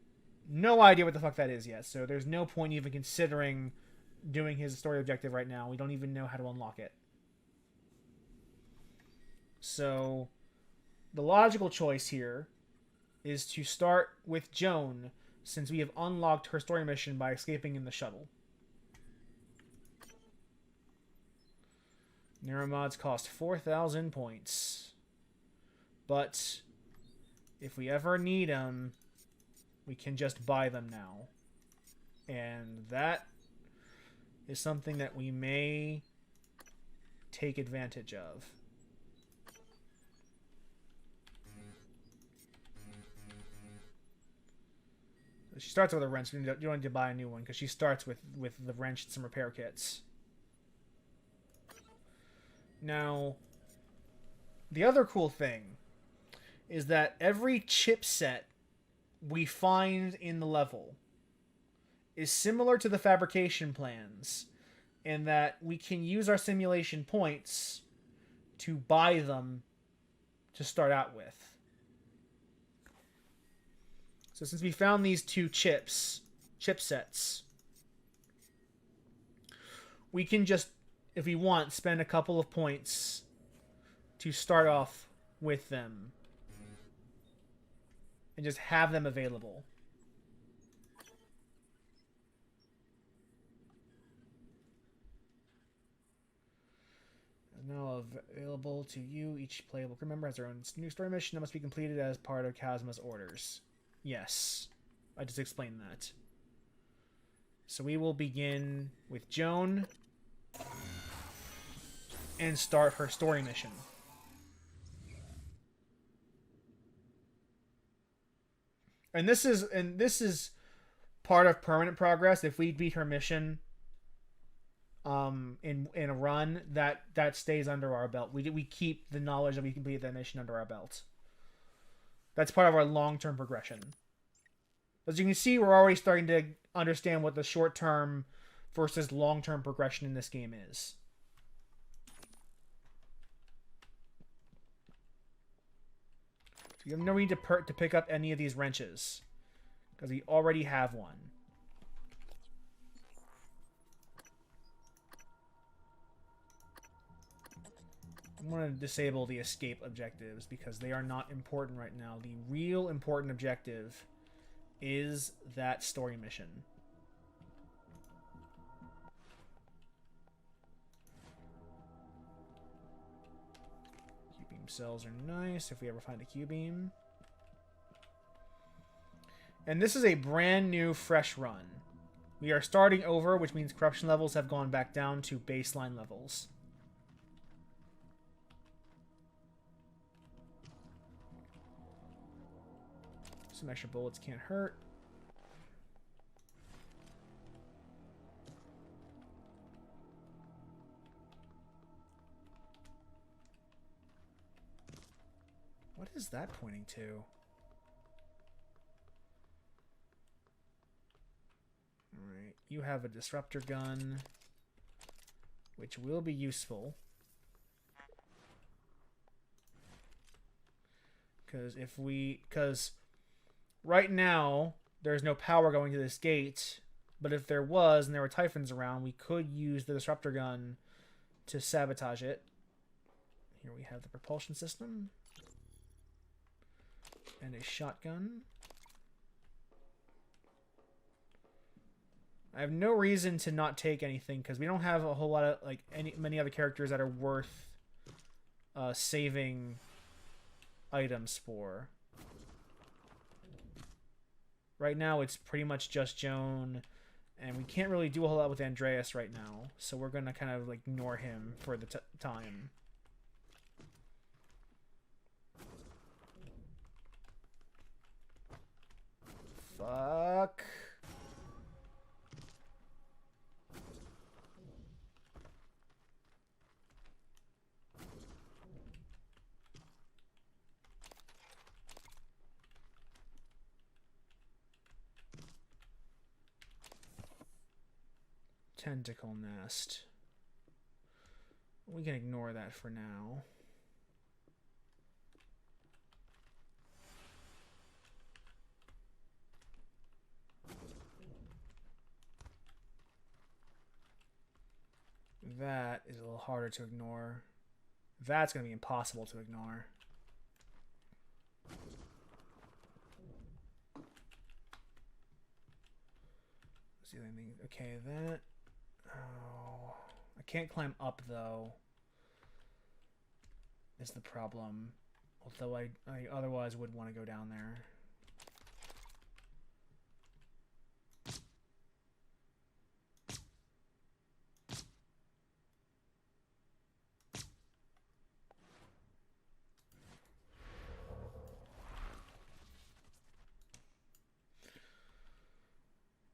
No idea what the fuck that is yet, so there's no point even considering doing his story objective right now. We don't even know how to unlock it. So the logical choice here is to start with Joan, since we have unlocked her story mission by escaping in the shuttle. Neuromods cost 4,000 points. But if we ever need them, we can just buy them now. And that is something that we may take advantage of. She starts with a wrench. You don't need to buy a new one because she starts with the wrench and some repair kits. Now, the other cool thing is that every chipset we find in the level is similar to the fabrication plans in that we can use our simulation points to buy them to start out with. So since we found these 2 chipsets, we can just, if we want, spend a couple of points to start off with them and just have them available. Now available to you. Each playable crew member has their own new story mission that must be completed as part of Kazma's orders. Yes, I just explained that. So we will begin with Joan and start her story mission. And this is part of permanent progress. If we beat her mission in a run, that stays under our belt. We keep the knowledge that we completed that mission under our belt. That's part of our long-term progression. As you can see, we're already starting to understand what the short-term versus long-term progression in this game is. So you have no need to pick up any of these wrenches, because we already have one. I want to disable the escape objectives because they are not important right now. The real important objective is that story mission. Q-beam cells are nice if we ever find a Q-beam. And this is a brand new fresh run. We are starting over, which means corruption levels have gone back down to baseline levels. Some extra bullets can't hurt. What is that pointing to? Alright, you have a disruptor gun, which will be useful. Because right now, there's no power going to this gate, but if there was, and there were Typhons around, we could use the disruptor gun to sabotage it. Here we have the propulsion system. And a shotgun. I have no reason to not take anything, because we don't have a whole lot of, like, many other characters that are worth saving items for. Right now, it's pretty much just Joan, and we can't really do a whole lot with Andreas right now, so we're going to kind of like ignore him for the time. Fuck. Tentacle nest. We can ignore that for now. That is a little harder to ignore. That's going to be impossible to ignore. Let's see anything. Okay, that. Oh, I can't climb up though. Is the problem. Although I otherwise would want to go down there.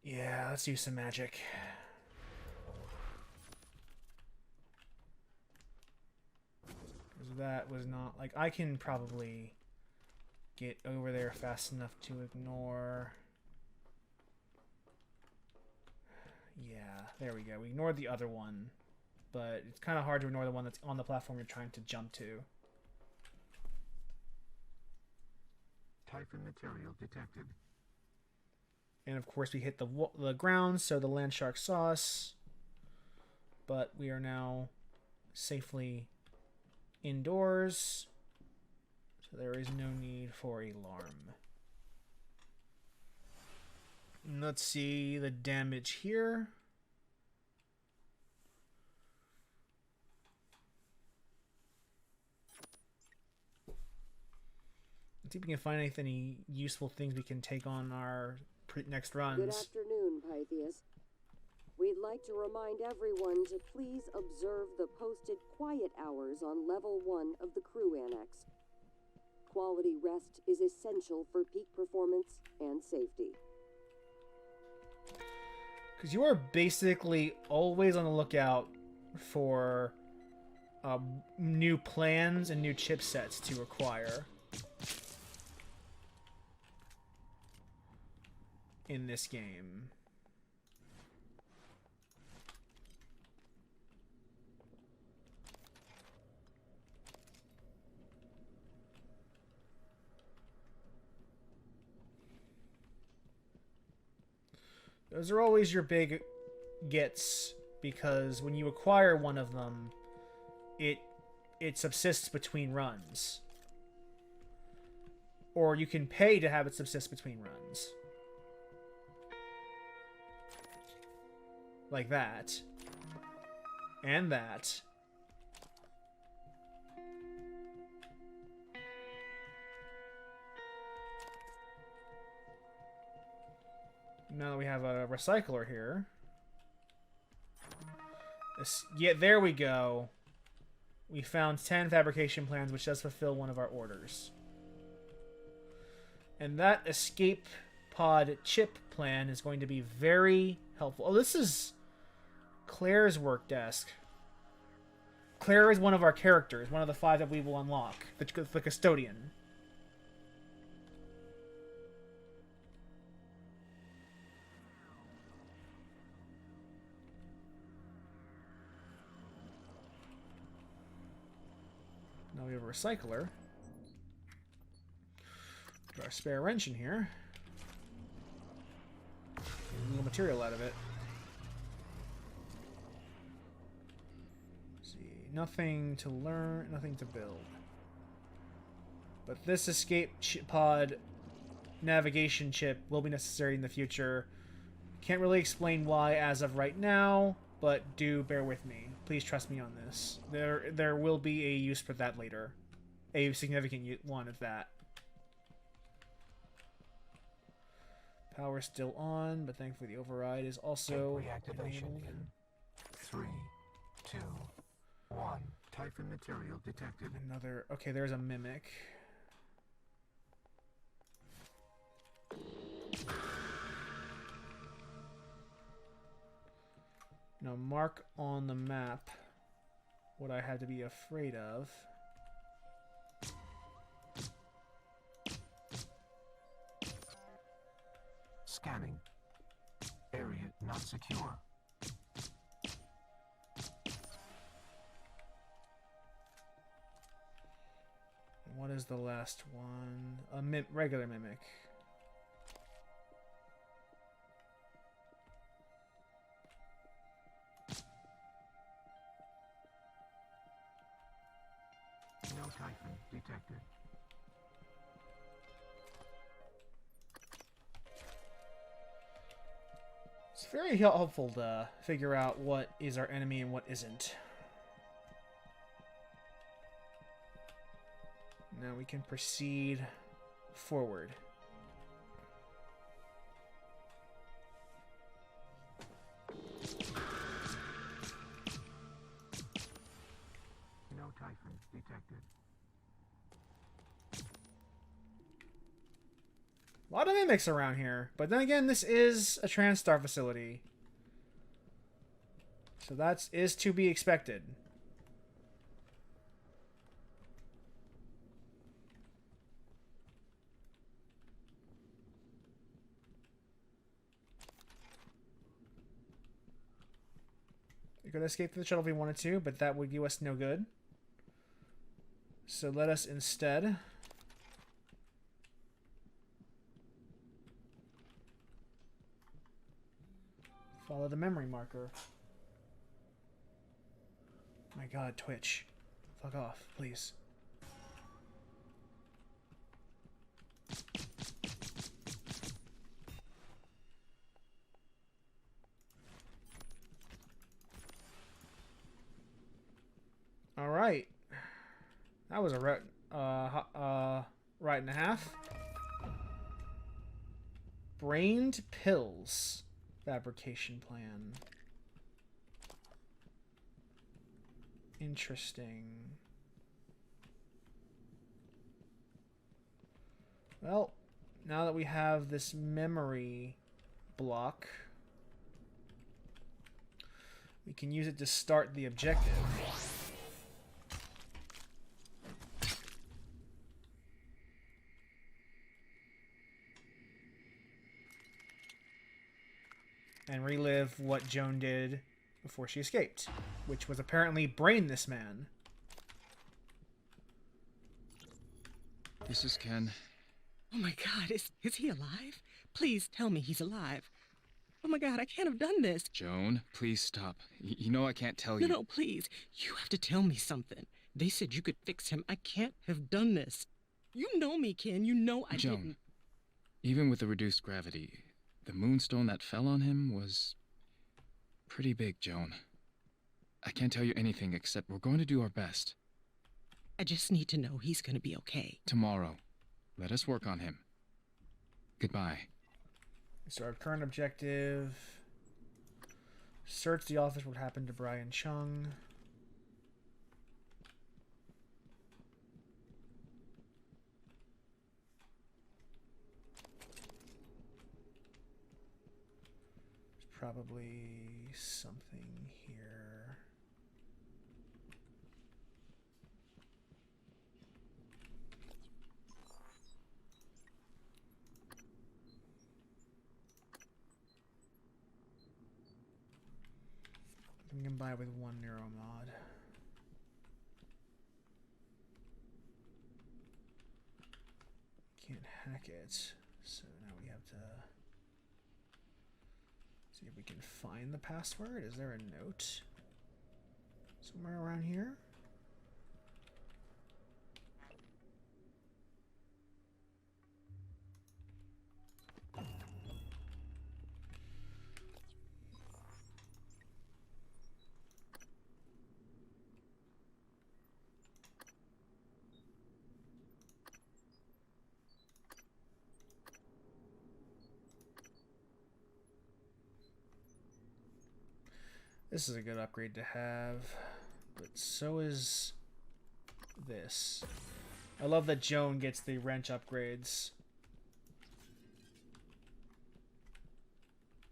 Yeah, let's use some magic. Because that was not... Like, I can probably get over there fast enough to ignore... Yeah, there we go. We ignored the other one. But it's kind of hard to ignore the one that's on the platform you're trying to jump to. Typhon material detected. And of course we hit the ground, so the land shark saw us. But we are now safely indoors. So there is no need for alarm. Let's see the damage here. Let's see if we can find any useful things we can take on our next runs. Good afternoon, Pythias. We'd like to remind everyone to please observe the posted quiet hours on level 1 of the crew annex. Quality rest is essential for peak performance and safety. Because you are basically always on the lookout for new plans and new chipsets to acquire in this game. Those are always your big gets, because when you acquire one of them, it subsists between runs. Or you can pay to have it subsist between runs. Like that. And that. Now that we have a recycler here. Yeah, there we go. We found 10 fabrication plans, which does fulfill one of our orders. And that escape pod chip plan is going to be very helpful. Oh, this is Claire's work desk. Claire is one of our characters, one of the 5 that we will unlock. The custodian. Now we have a recycler. Put our spare wrench in here. Get a little material out of it. Let's see. Nothing to learn, nothing to build. But this escape pod navigation chip will be necessary in the future. Can't really explain why as of right now, but do bear with me. Please trust me on this. There will be a use for that later. A significant one of that. Power's still on, but thankfully the override is also Reactivation enabled. in 3, 2, 1. Typhon material detected. Another... Okay, there's a mimic. Now mark on the map what I had to be afraid of. Scanning. Area not secure. What is the last one? A regular mimic. No Typhon detected. It's very helpful to figure out what is our enemy and what isn't. Now we can proceed forward. No Typhon detected. A lot of mimics around here, but then again, this is a TranStar facility. So that is to be expected. We could escape the shuttle if we wanted to, but that would do us no good. So let us instead follow the memory marker. My god, Twitch. Fuck off, please. All right. That was a right and a half. Brained pills. Fabrication plan. Interesting. Well, now that we have this memory block, we can use it to start the objective. And relive what Joan did before she escaped, which was apparently brain this man. This is Ken. Oh my God, is he alive? Please tell me he's alive. Oh my God, I can't have done this. Joan, please stop. You know I can't tell you. No, please. You have to tell me something. They said you could fix him. I can't have done this. You know me, Ken. You know I Joan, didn't. even with the reduced gravity, the moonstone that fell on him was pretty big, Joan. I can't tell you anything except we're going to do our best. I just need to know he's going to be okay. Tomorrow. Let us work on him. Goodbye. So our current objective: search the office. What happened to Brian Chung? There's probably something here. We can buy with one neuromod. Can't hack it, so now we have to see if we can find the password. Is there a note somewhere around here? This is a good upgrade to have, but so is this. I love that Joan gets the wrench upgrades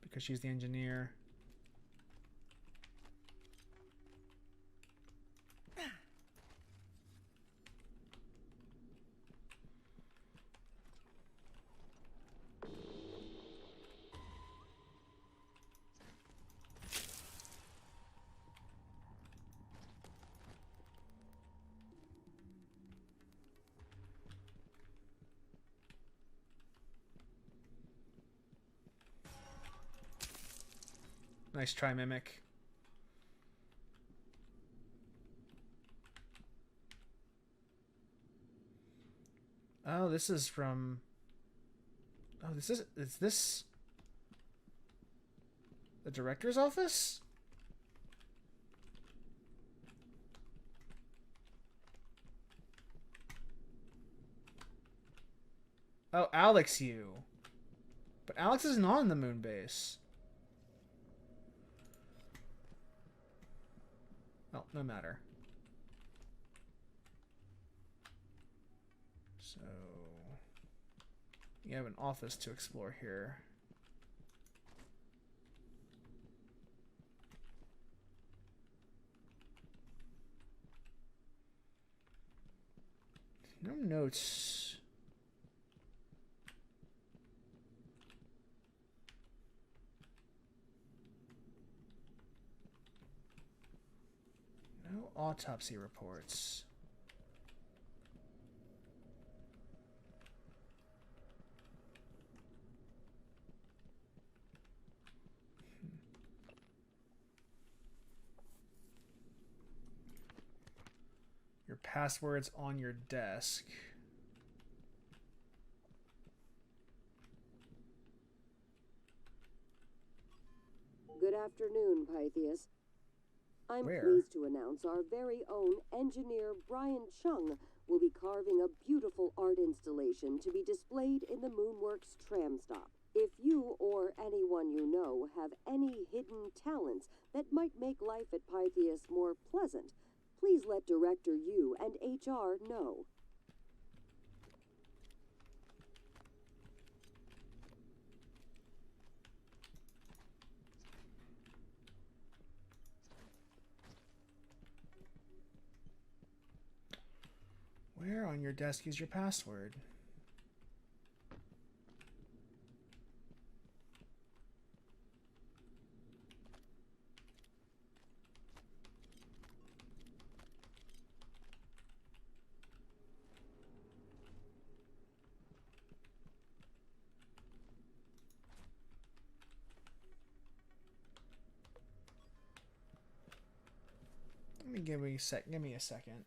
because she's the engineer. Nice try, Mimic. Oh, this is from... Oh, is this the director's office? Oh, Alex, you. But Alex is not in the moon base. Oh, no matter. So, you have an office to explore here. No notes. No autopsy reports. Your password's on your desk. Good afternoon, Pythias. I'm Where? pleased to announce our very own engineer Brian Chung will be carving a beautiful art installation to be displayed in the Moonworks tram stop. If you or anyone you know have any hidden talents that might make life at Pythias more pleasant, please let Director Yu and HR know. Where on your desk is your password? Give me a second.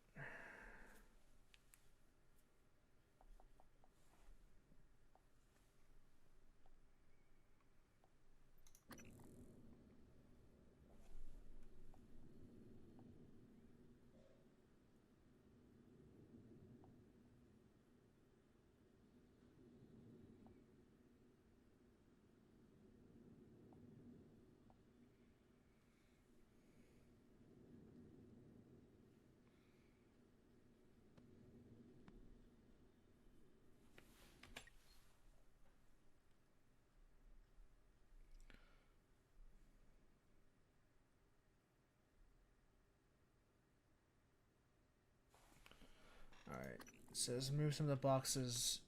Alright, it says move some of the boxes.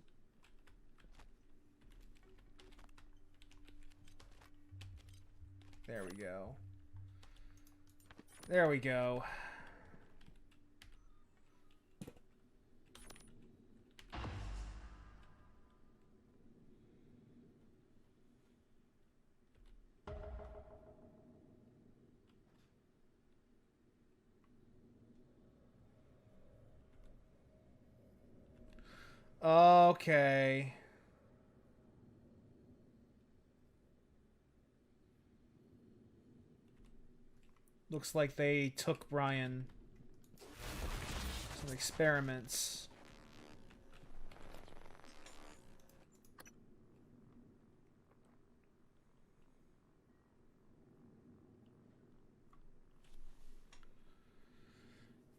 There we go. There we go. Okay. Looks like they took Brian. Some experiments.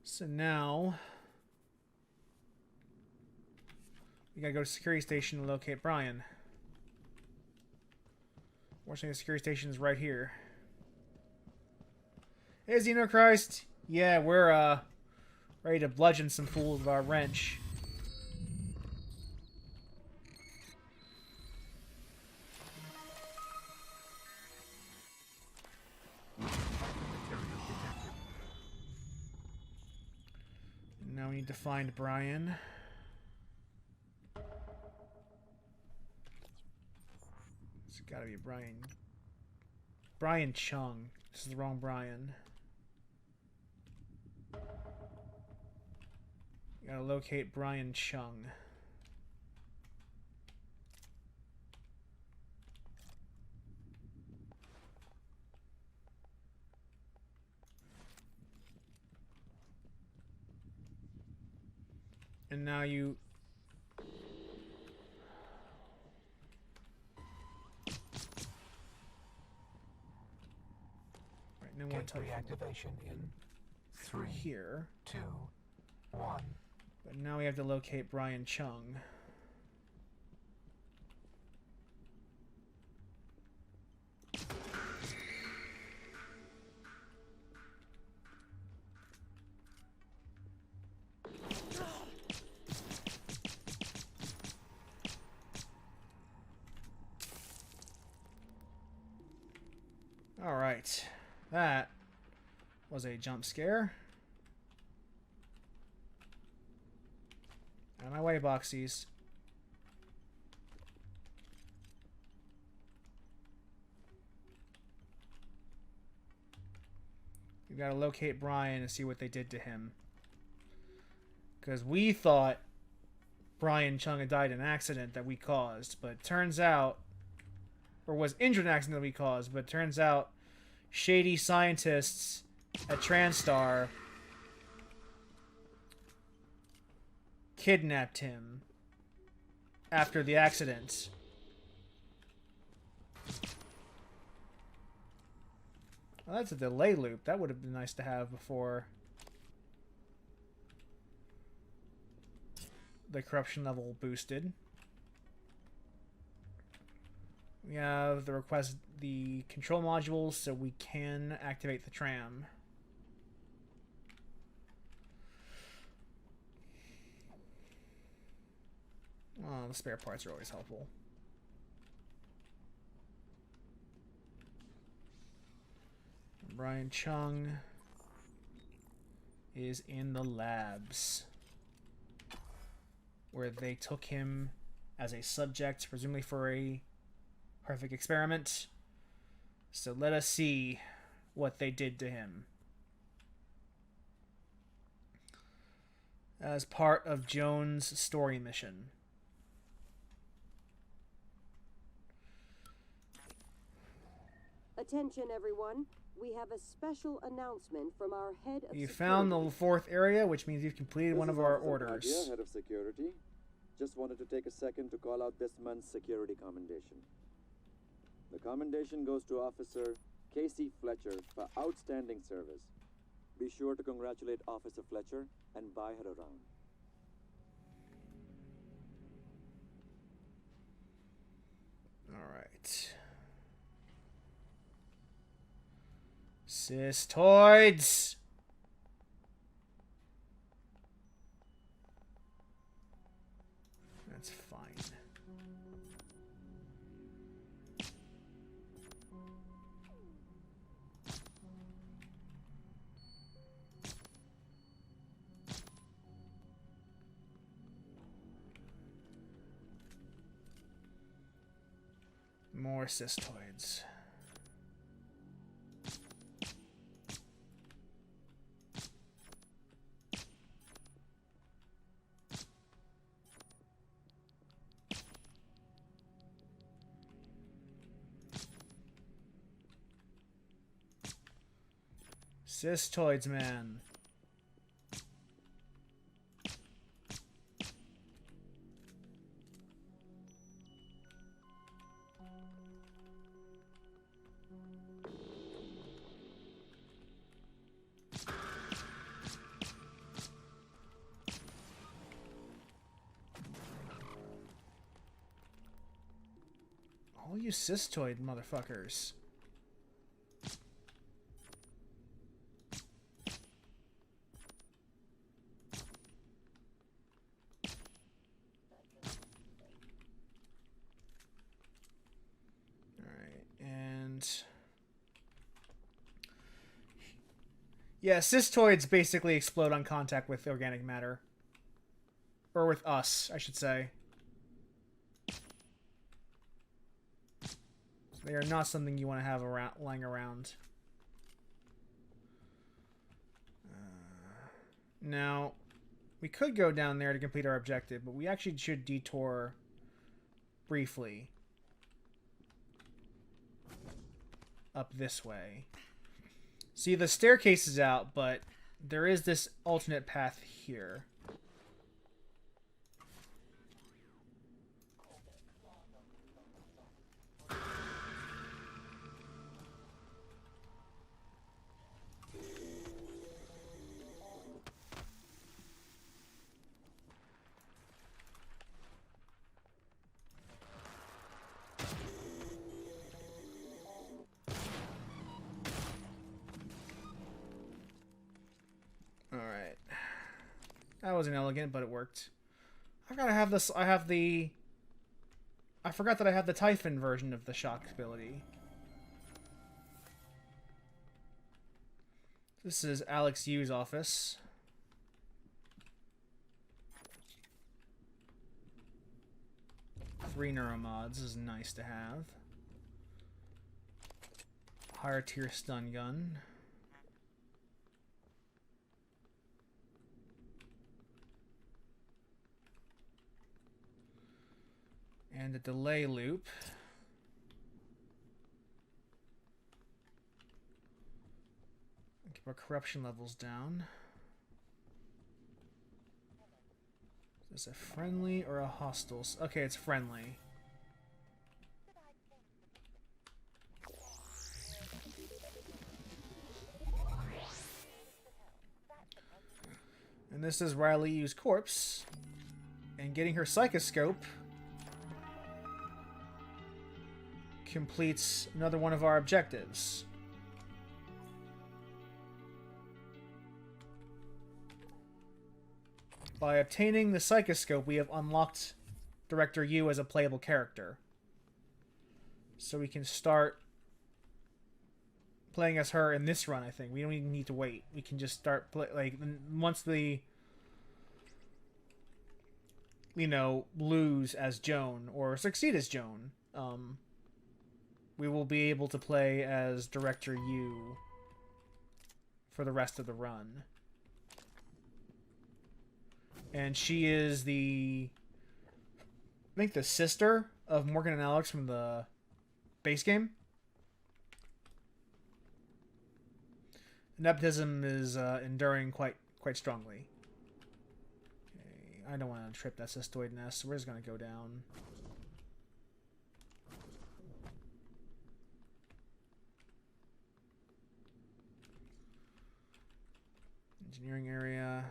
So now we gotta go to the security station to locate Brian. Fortunately, the security station is right here. Hey, Xenochrist! Yeah, we're, ready to bludgeon some fools with our wrench. Now we need to find Brian. It's gotta be Brian. Brian Chung. This is the wrong Brian. Gotta locate Brian Chung. And now you... Right, no more Get reactivation in 3, here. 2, 1. But now we have to locate Brian Chung. Alright. That was a jump scare. Out of my way, boxies. We gotta locate Brian and see what they did to him. Because we thought Brian Chung had died in an accident that we caused, but it turns out, or was injured in an accident that we caused, but it turns out shady scientists at TranStar kidnapped him after the accident. Well, that's a delay loop. That would have been nice to have before the corruption level boosted. We have the request the control modules so we can activate the tram. Oh, the spare parts are always helpful. Brian Chung is in the labs where they took him as a subject, presumably for a horrific experiment. So let us see what they did to him. As part of Jones' story mission. Attention, everyone. We have a special announcement from our head of You security. found the fourth area, which means you've completed one of our Officer orders. Bhatia, head of security. Just wanted to take a second to call out this month's security commendation. The commendation goes to Officer Casey Fletcher for outstanding service. Be sure to congratulate Officer Fletcher and buy her around. All right. Cystoids! That's fine. More cystoids. Cystoids, man. All you cystoid motherfuckers. Yeah, cystoids basically explode on contact with organic matter. Or with us, I should say. They are not something you want to have around, lying around. Now, we could go down there to complete our objective, but we actually should detour briefly up this way. See, the staircase is out, but there is this alternate path here. Alright. That wasn't elegant, but it worked. I gotta have this. I forgot that I have the Typhon version of the shock ability. This is Alex Yu's office. Three neuromods is nice to have. Higher tier stun gun. And a delay loop. Keep our corruption levels down. Is this a friendly or a hostile? Okay, it's friendly. And this is Riley Yu's corpse. And getting her psychoscope completes another one of our objectives. By obtaining the psychoscope, we have unlocked Director Yu as a playable character. So we can start playing as her in this run, I think. We don't even need to wait. We can just start once the lose as Joan or succeed as Joan, we will be able to play as Director Yu for the rest of the run. And she is I think the sister of Morgan and Alex from the base game. Nepotism is enduring quite strongly. Okay, I don't want to trip that cystoid nest, so we're just going to go down. Engineering area.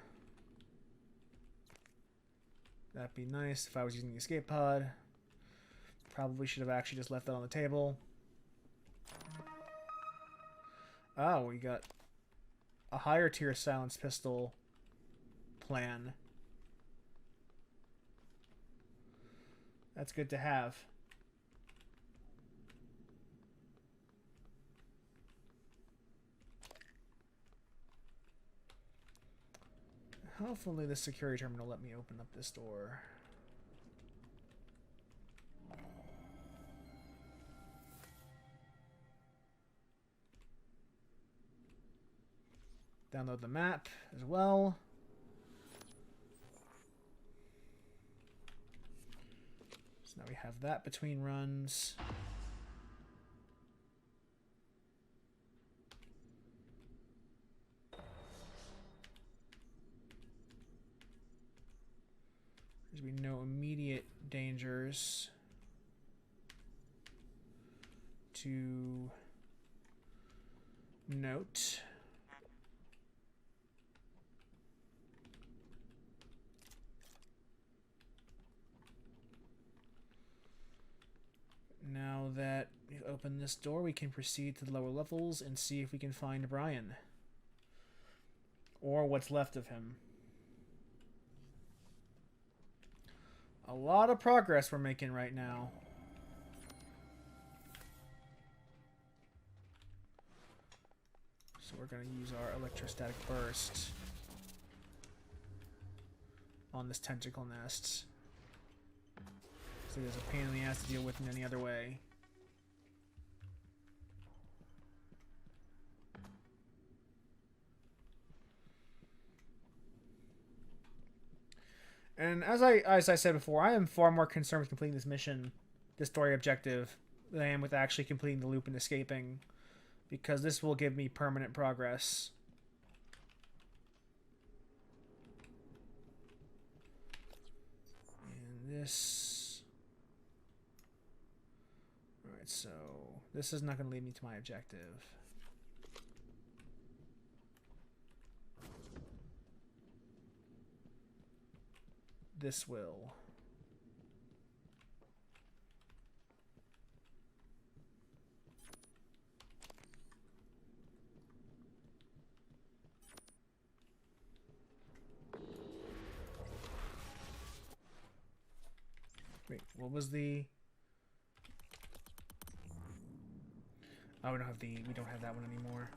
That'd be nice if I was using the escape pod. Probably should have actually just left that on the table. Oh, we got a higher tier silence pistol plan. That's good to have. Hopefully the security terminal let me open up this door. Download the map as well. So now we have that between runs. There's be no immediate dangers to note. Now that we've opened this door, we can proceed to the lower levels and see if we can find Brian. Or what's left of him. A lot of progress we're making right now. So we're going to use our electrostatic burst on this tentacle nest. So there's a pain in the ass to deal with in any other way. And as I said before, I am far more concerned with completing this mission, this story objective, than I am with actually completing the loop and escaping, because this will give me permanent progress. And this... Alright, so this is not going to lead me to my objective. This will. Wait, what was the... Oh, we don't have that one anymore.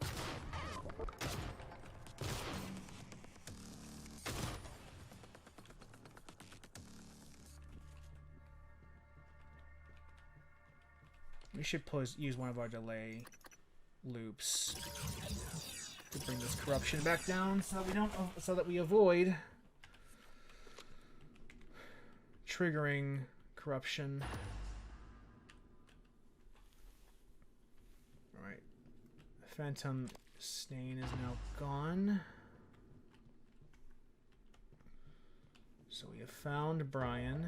We should use one of our delay loops to bring this corruption back down, so that we avoid triggering corruption. All right, Phantom Snane is now gone. So we have found Brian.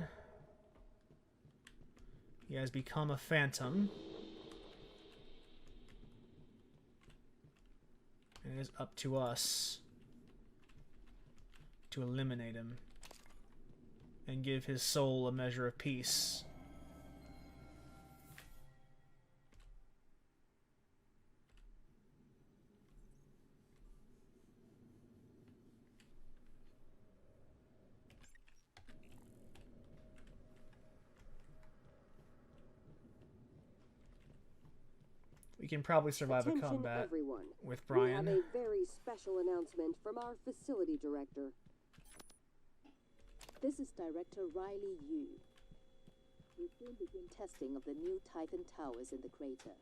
He has become a phantom. And it is up to us to eliminate him and give his soul a measure of peace. We can probably survive a Attention, combat everyone. with We Brian. have a very special announcement from our facility director. This is Director Riley Yu. We soon begin testing of the new Titan towers in the crater.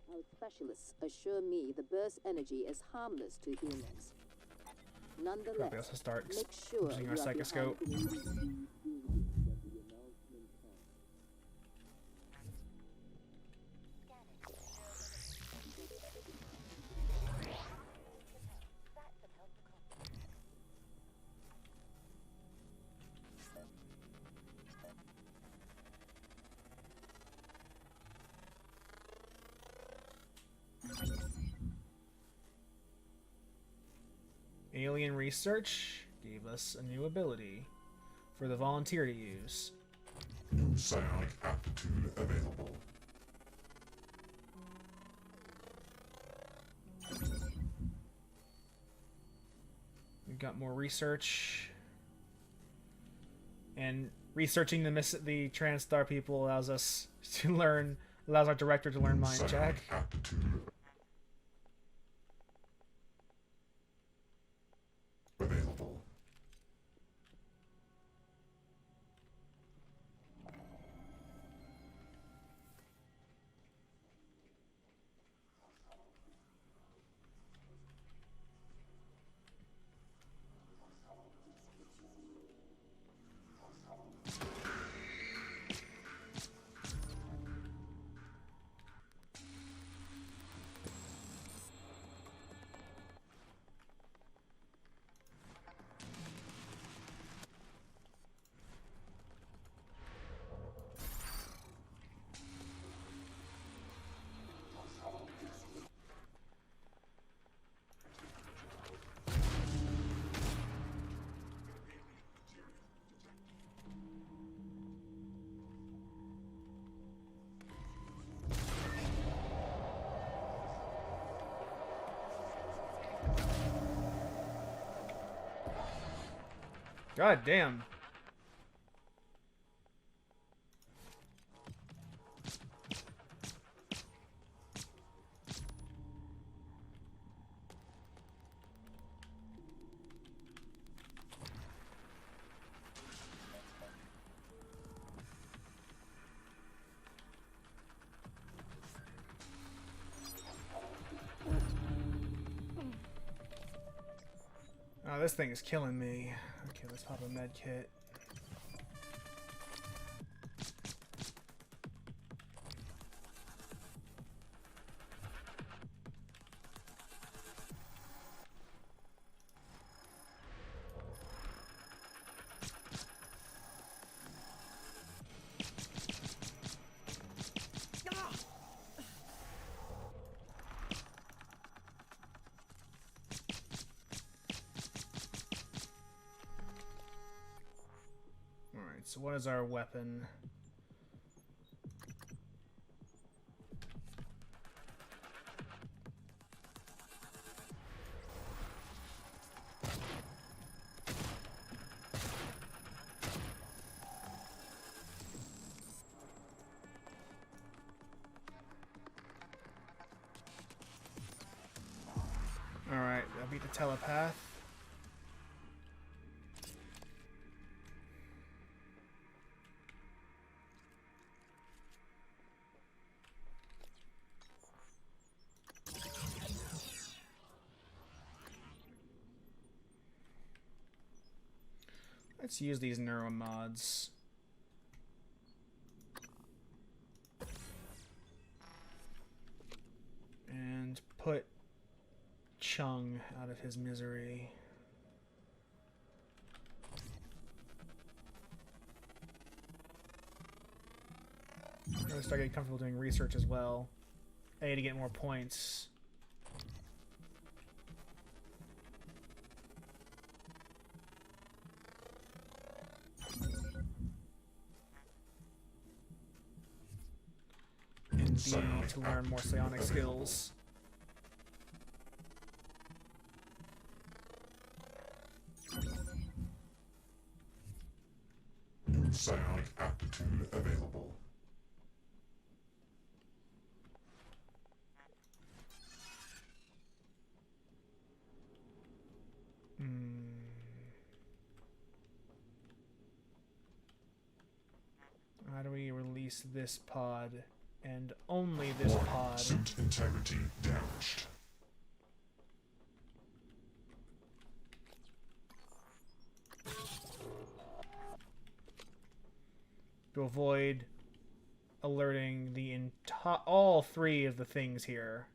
Our specialists assure me the burst energy is harmless to humans. Nonetheless, Probably also start make sure using you our are psychoscope. behind the when the announcement comes. Alien research gave us a new ability for the volunteer to use. New psionic aptitude available. We've got more research. And researching the TranStar people allows us to learn, allows our director to learn mind check. Aptitude available. God damn. Oh, this thing is killing me. Okay, let's pop a med kit. So what is our weapon? Alright, I beat the telepath. Let's use these neuromods. And put Chung out of his misery. I'm gonna start getting comfortable doing research as well. A, to get more points. And B, to learn more psionic skills. New psionic aptitude available. How do we release this pod and only this Warning, pod? suit integrity damaged. To avoid alerting the all three of the things here.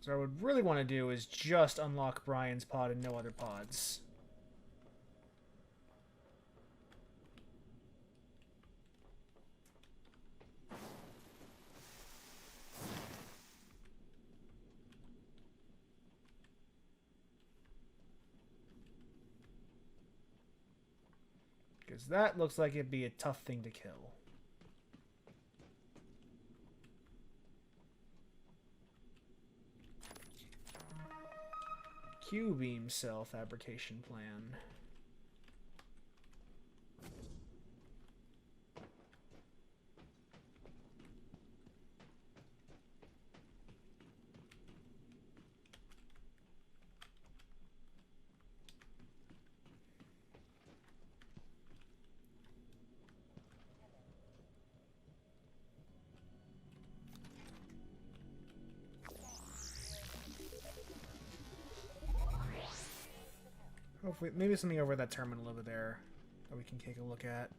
So what I would really want to do is just unlock Brian's pod and no other pods. Because that looks like it'd be a tough thing to kill. Q-beam cell fabrication plan. Hopefully, maybe something over that terminal over there that we can take a look at.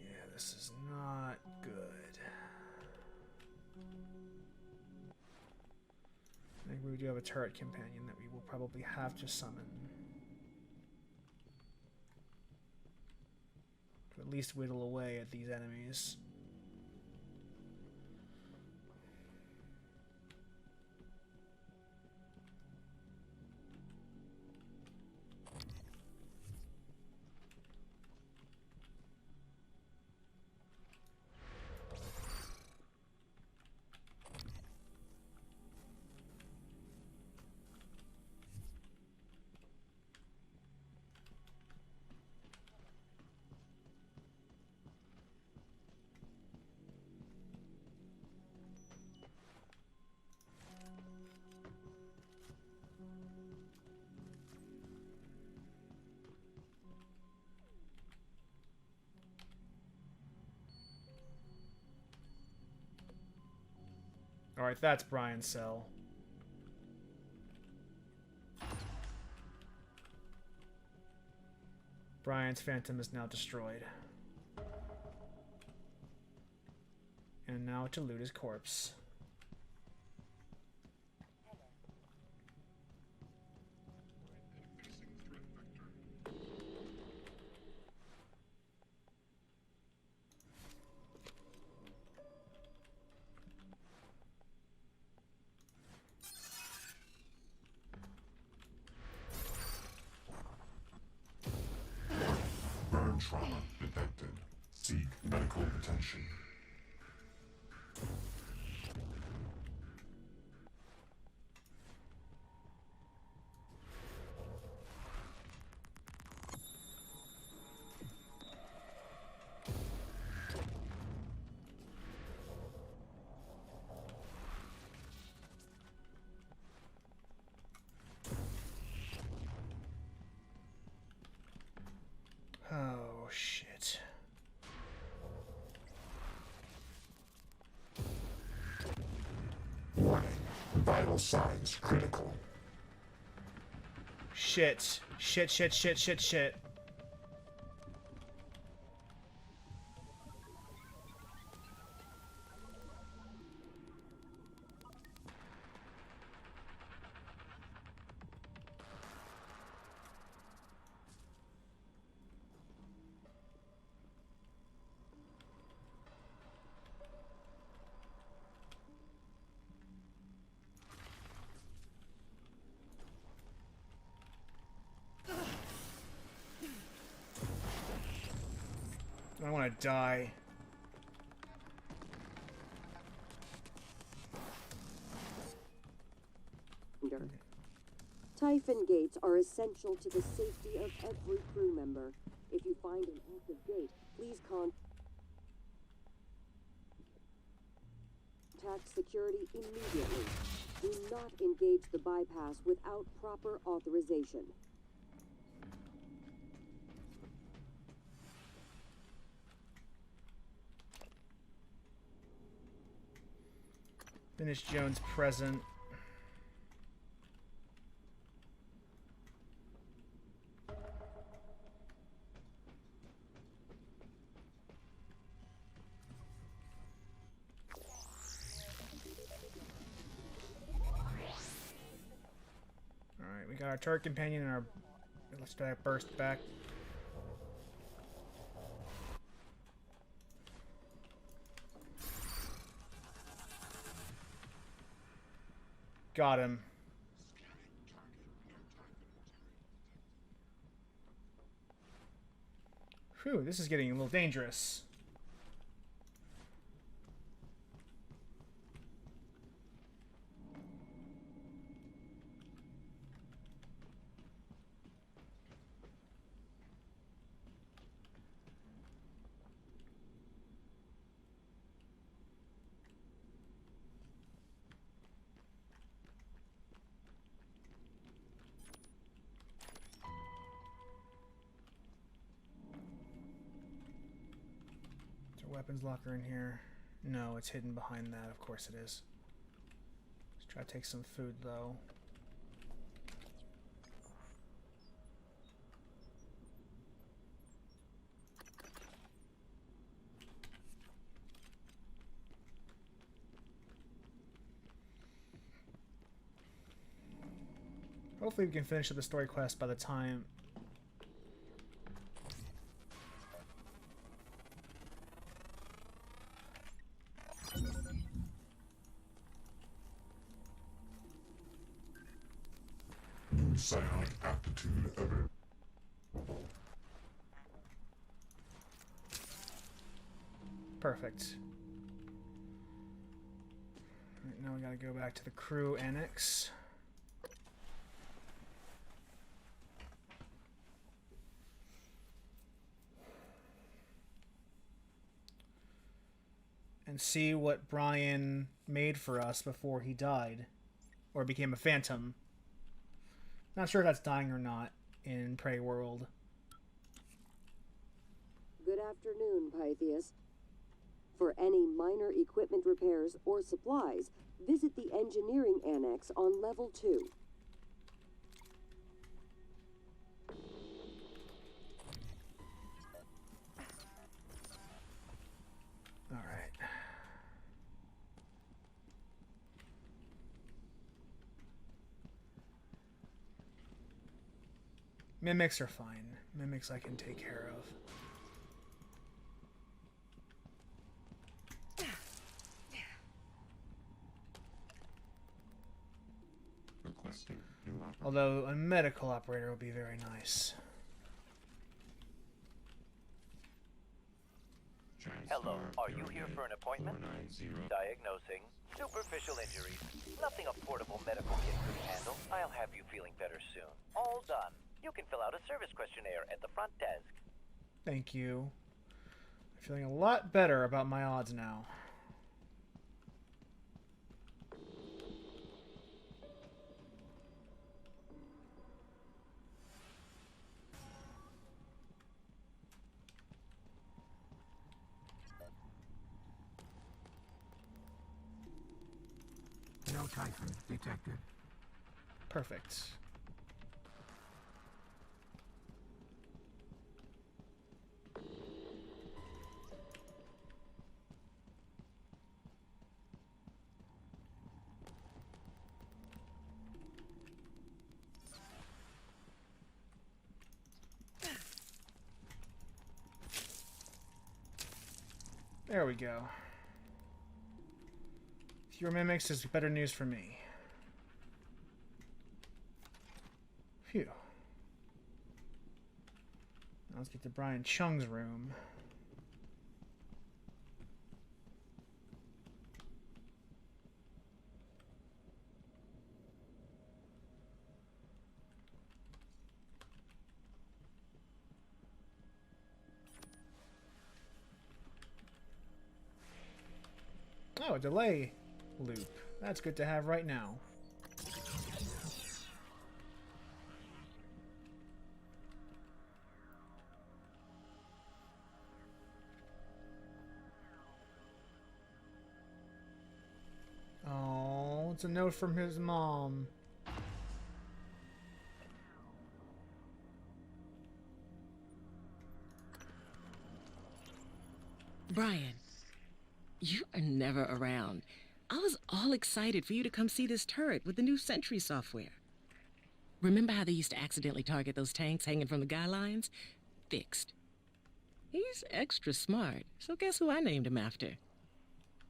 Yeah, this is not good. I think we do have a turret companion that we will probably have to summon. To at least whittle away at these enemies. Alright, that's Brian's cell. Brian's phantom is now destroyed. And now to loot his corpse. Burn trauma detected. Seek medical attention. Warning. Vital signs critical. Shit. Shit, shit, shit, shit, shit. I want to die. Typhon gates are essential to the safety of every crew member. If you find an active gate, please contact security immediately. Do not engage the bypass without proper authorization. Finish Jones present. Alright, we got our turret companion and our... Let's try that burst back. Got him. Whew, this is getting a little dangerous. Weapons locker in here. No, it's hidden behind that. Of course it is. Let's try to take some food though. Hopefully we can finish up the story quest by the time... Psionic aptitude ever. Perfect. Right, now we gotta go back to the crew annex. And see what Brian made for us before he died. Or became a phantom. Not sure if that's dying or not in Prey World. Good afternoon, Pythias. For any minor equipment repairs or supplies, visit the engineering annex on level 2. All right. Mimics are fine. Mimics I can take care of. Requesting new operator. Although a medical operator would be very nice. Hello, are you here for an appointment? Diagnosing superficial injuries. Nothing a portable medical kit could handle. I'll have you feeling better soon. All done. You can fill out a service questionnaire at the front desk. Thank you. I'm feeling a lot better about my odds now. No Typhon detected. Perfect. There we go. Fewer mimics is better news for me. Phew. Now let's get to Brian Chung's room. Oh, a delay loop. That's good to have right now. Oh, it's a note from his mom. Brian, you are never around. I was all excited for you to come see this turret with the new Sentry software. Remember how they used to accidentally target those tanks hanging from the guy lines? Fixed. He's extra smart, so guess who I named him after?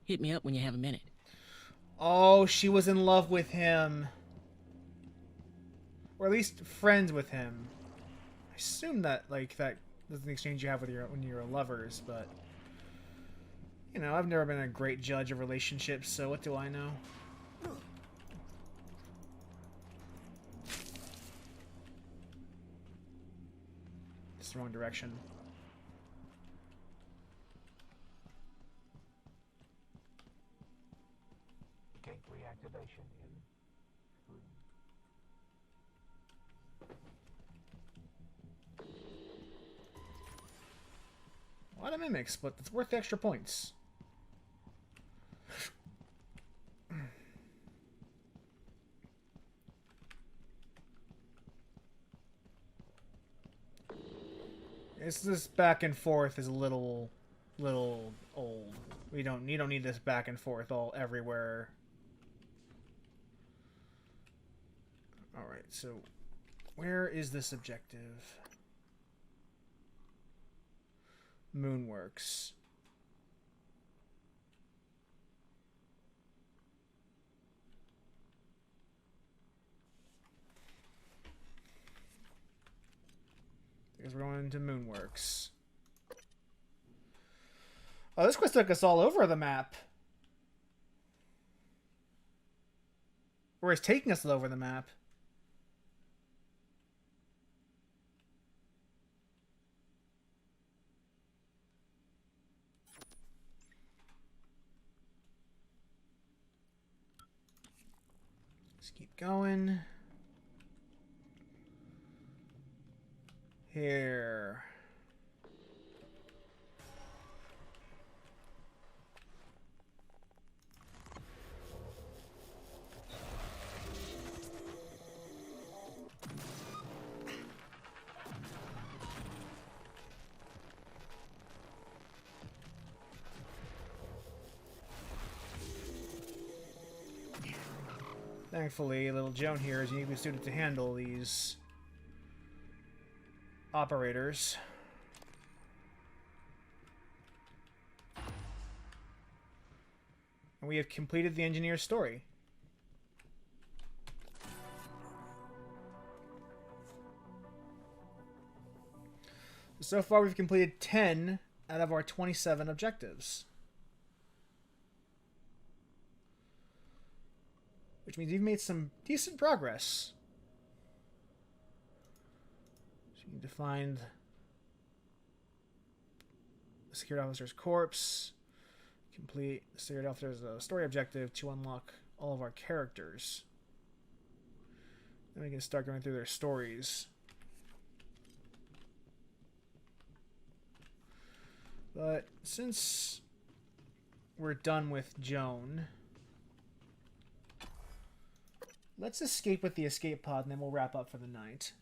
Hit me up when you have a minute. Oh, she was in love with him. Or at least friends with him. I assume that, like, that is an exchange you have with when you're lovers, but... You know, I've never been a great judge of relationships, so what do I know? It's the wrong direction. Gate reactivation in 3. A lot of mimics, but it's worth the extra points. This back and forth is a little old. You don't need this back and forth all everywhere. All right, so where is this objective? Moonworks. Because we're going to Moonworks. Oh, this quest took us all over the map. Or it's taking us all over the map. Let's keep going. Here. Thankfully, little Joan here is uniquely suited to handle these operators. And we have completed the engineer's story. So far, we've completed 10 out of our 27 objectives. Which means you've made some decent progress. So you need to find the security officer's corpse. Complete the security officer's story objective to unlock all of our characters. Then we can start going through their stories. But since we're done with Joan... Let's escape with the escape pod, and then we'll wrap up for the night.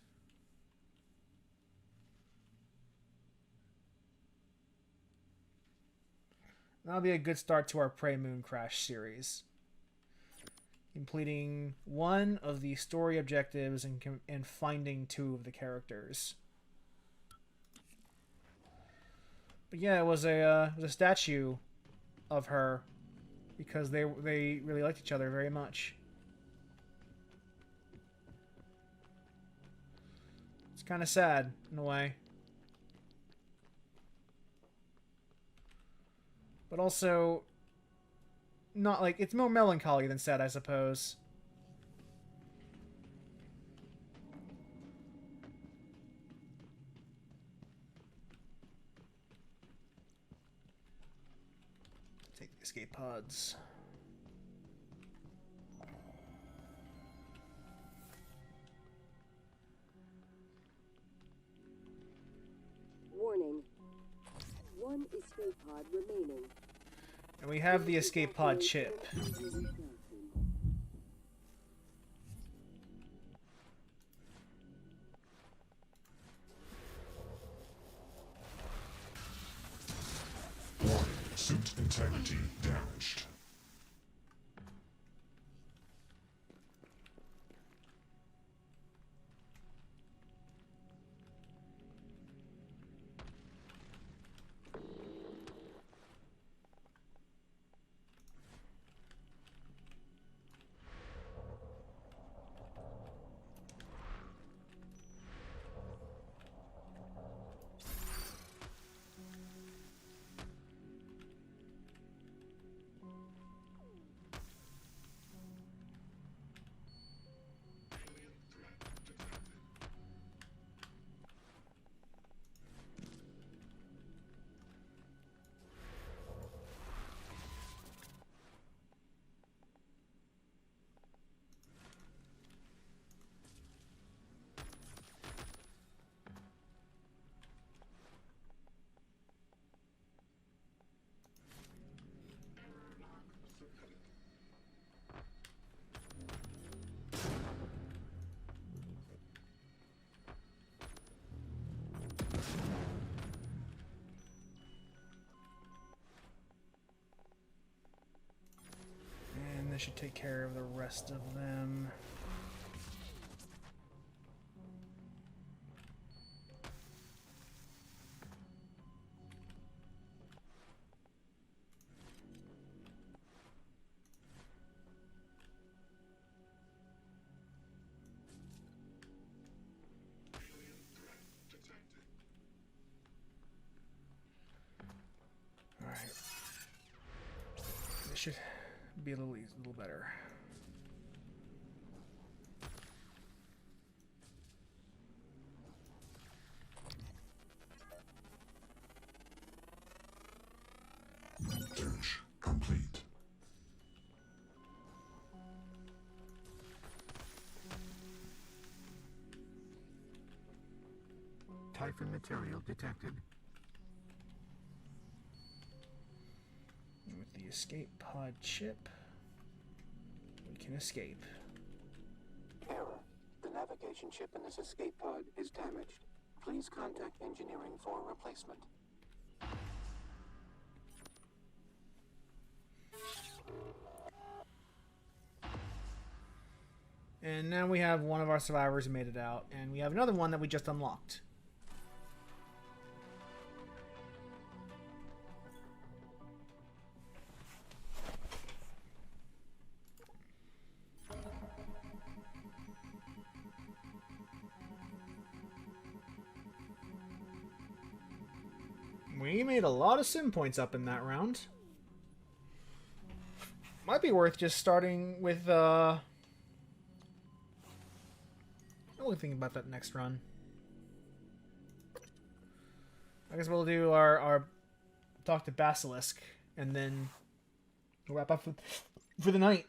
That'll be a good start to our Prey Mooncrash series. Completing one of the story objectives and finding 2 of the characters. But yeah, it was a statue of her because they really liked each other very much. It's kind of sad in a way. But also, not like, it's more melancholy than sad, I suppose. Take the escape pods. Warning. 1 escape pod remaining. And we have the escape pod chip. Warning, suit integrity damaged. And this should take care of the rest of them. Alright. This should be a little better. Search complete. Typhon material detected. With the escape pod chip, we can escape. Error. The navigation chip in this escape pod is damaged. Please contact engineering for a replacement. And now we have one of our survivors who made it out, and we have another one that we just unlocked. We made a lot of sim points up in that round. Might be worth just starting with, I'll think about that next run. I guess we'll do our talk to Basilisk, and then we'll wrap up for the night.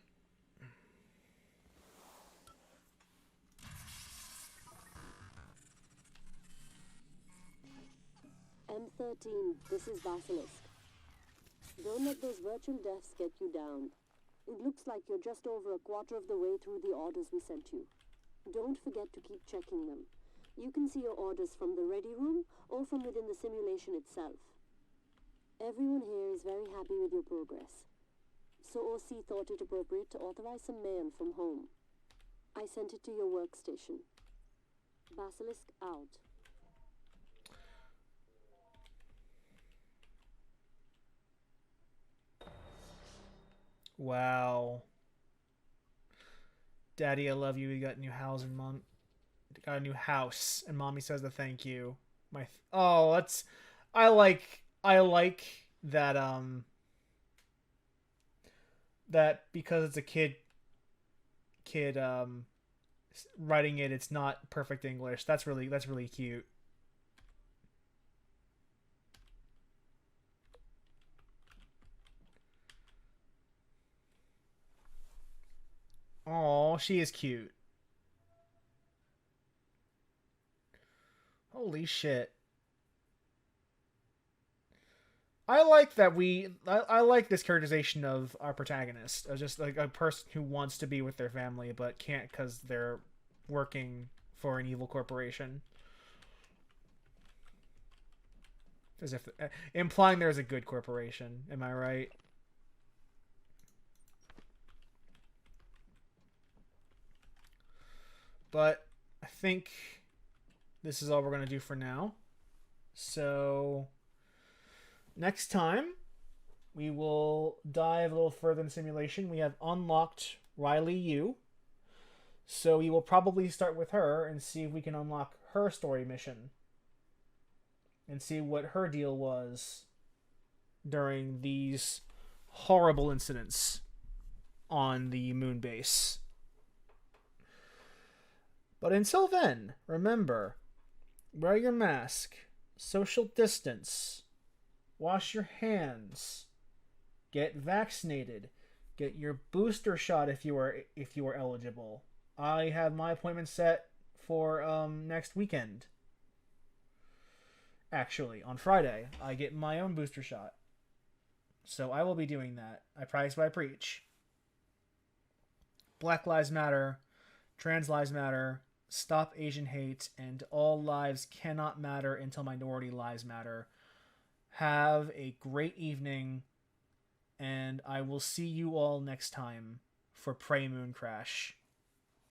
M13, this is Basilisk. Don't let those virtual deaths get you down. It looks like you're just over a quarter of the way through the orders we sent you. Don't forget to keep checking them. You can see your orders from the ready room or from within the simulation itself. Everyone here is very happy with your progress. So OC thought it appropriate to authorize some mail from home. I sent it to your workstation. Basilisk out. Wow. Daddy, I love you. We got a new house and mom got a new house and mommy says the thank you. Oh, that's I like that that because it's a kid writing it, it's not perfect English. That's really cute. Oh, she is cute. Holy shit. I like that I like this characterization of our protagonist. Just like a person who wants to be with their family but can't because they're working for an evil corporation. As if implying there's a good corporation. Am I right? But I think this is all we're going to do for now. So next time, we will dive a little further in simulation. We have unlocked Riley Yu. So we will probably start with her and see if we can unlock her story mission. And see what her deal was during these horrible incidents on the moon base. But until then, remember, wear your mask, social distance, wash your hands, get vaccinated, get your booster shot if you are eligible. I have my appointment set for next weekend. Actually, on Friday, I get my own booster shot. So I will be doing that. I practice what I preach. Black Lives Matter, Trans Lives Matter, Stop Asian Hate, and all lives cannot matter until minority lives matter. Have a great evening, and I will see you all next time for Prey Mooncrash.